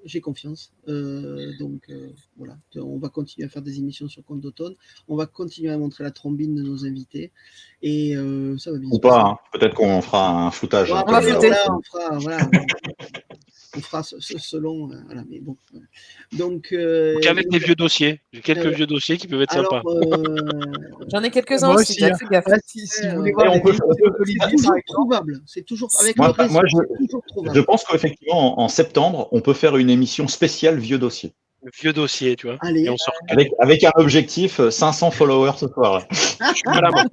j'ai confiance. Donc, voilà, on va continuer à faire des émissions sur Conte d'automne. On va continuer à montrer la trombine de nos invités. Et ça va bien se passer. Hein. Peut-être qu'on fera un floutage. On va flouter. On fera selon. Voilà, mais bon. Voilà. Donc, avec des vieux dossiers. J'ai quelques vieux dossiers qui peuvent être sympas. J'en ai quelques-uns aussi. Fais gaffe. Si vous voulez voir c'est toujours trouvable. C'est toujours avec le réseau, c'est toujours trouvable. Je pense qu'effectivement, en septembre, on peut faire une émission spéciale vieux dossier. Le vieux dossier, tu vois. Allez. Et on sort avec un objectif 500 followers ce soir. Je suis pas là, moi.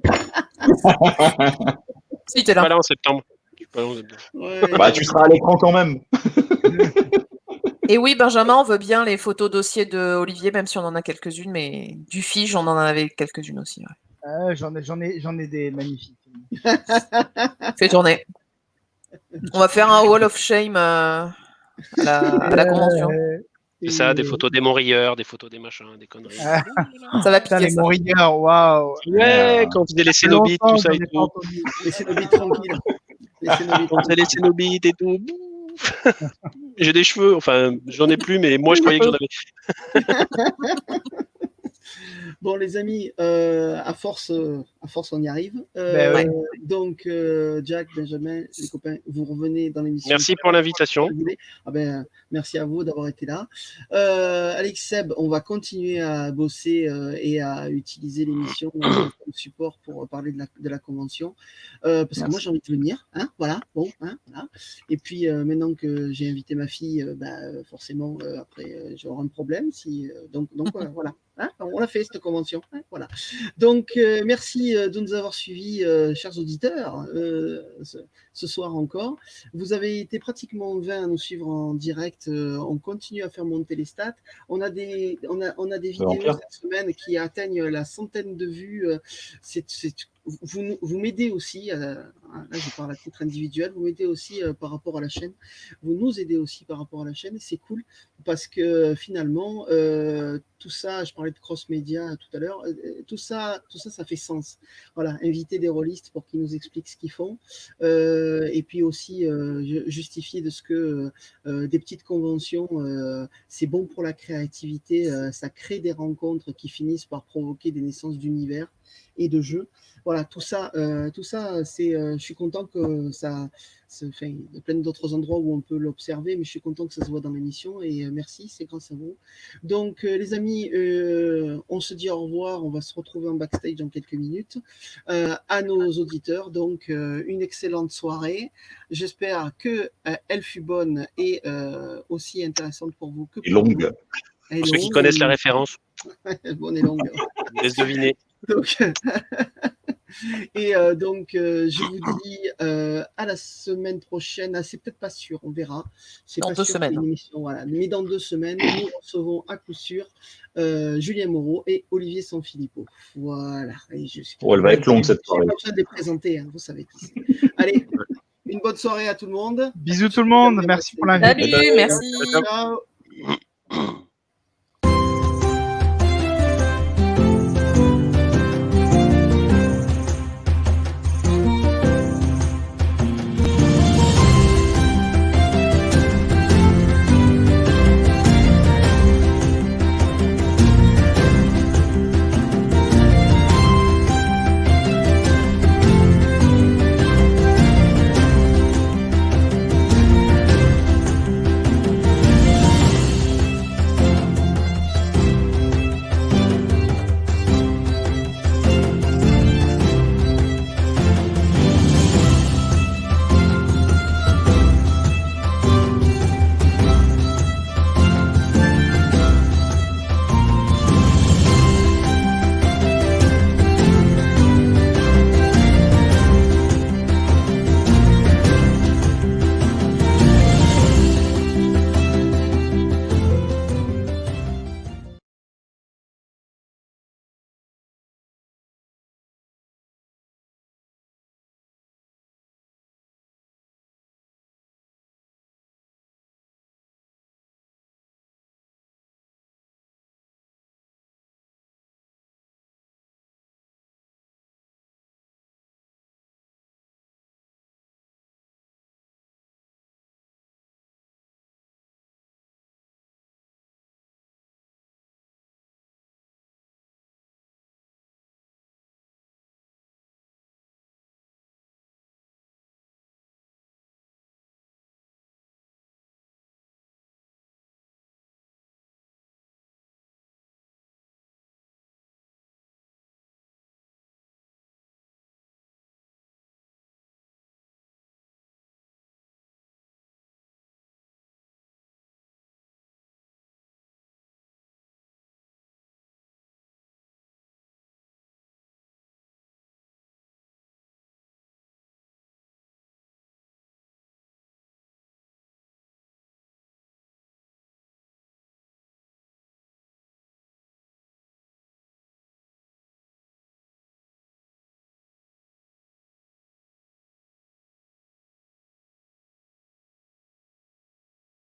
Si, t'es là. Je suis pas là en septembre. Ouais. Tu seras à l'écran quand même. Et oui, Benjamin, on veut bien les photos dossiers de Olivier, même si on en a quelques-unes, mais du Fige, on en avait quelques-unes aussi. Ouais. J'en ai des magnifiques. Fais tourner. On va faire un Wall of Shame à la convention. C'est ça, des photos des Montrieurs, des photos des machins, des conneries. Ça va piquer. Les Montrieurs, waouh. Ouais, quand ils faisaient les Cénobites, tout ça et tout. Les Cénobites tranquilles. Quand c'est les Cénobites et tout. J'ai des cheveux, enfin, j'en ai plus, mais moi je croyais que j'en avais. Bon, les amis, à force, on y arrive. Donc, Jack, Benjamin, les copains, vous revenez dans l'émission. Merci pour l'invitation. Merci à vous d'avoir été là. Alex Seb, on va continuer à bosser et à utiliser l'émission comme support pour parler de la convention. Parce que moi, j'ai envie de venir. Hein, voilà. Bon, hein, voilà. Et puis, maintenant que j'ai invité ma fille, forcément, après, j'aurai un problème. Donc voilà. Hein, on l'a fait, cette convention. Hein, voilà. Donc, merci de nous avoir suivis, chers auditeurs, ce soir encore. Vous avez été pratiquement 20 à nous suivre en direct. On continue à faire monter les stats. On a des vidéos cette semaine qui atteignent la centaine de vues. Vous m'aidez aussi, là je parle à titre individuel, vous m'aidez aussi par rapport à la chaîne, vous nous aidez aussi par rapport à la chaîne, et c'est cool parce que finalement, tout ça, je parlais de cross-média tout à l'heure, tout ça, ça fait sens. Voilà, inviter des rôlistes pour qu'ils nous expliquent ce qu'ils font, et puis aussi justifier de ce que des petites conventions, c'est bon pour la créativité, ça crée des rencontres qui finissent par provoquer des naissances d'univers et de jeux. Voilà, tout ça, c'est, je suis content que ça, enfin, il y a plein d'autres endroits où on peut l'observer, mais je suis content que ça se voit dans l'émission et merci, c'est grâce à vous. Donc, les amis, on se dit au revoir, on va se retrouver en backstage dans quelques minutes. À nos auditeurs, donc, une excellente soirée. J'espère que elle fut bonne et aussi intéressante pour vous que pour longue. Pour ceux qui connaissent la référence. Bonne et longue. Laisse deviner. Donc, et donc, je vous dis à la semaine prochaine. Ah, c'est peut-être pas sûr, on verra. C'est dans pas 2 sûr semaines. Émission, voilà. Mais dans 2 semaines, nous recevons à coup sûr Julien Moreau et Olivier Sanfilippo. Voilà. Et elle va être longue cette soirée. Je n'ai pas besoin de les présenter, hein, vous savez qui c'est. Allez, une bonne soirée à tout le monde. Bisous tout le monde, merci pour l'invitation. Salut, merci. Ciao.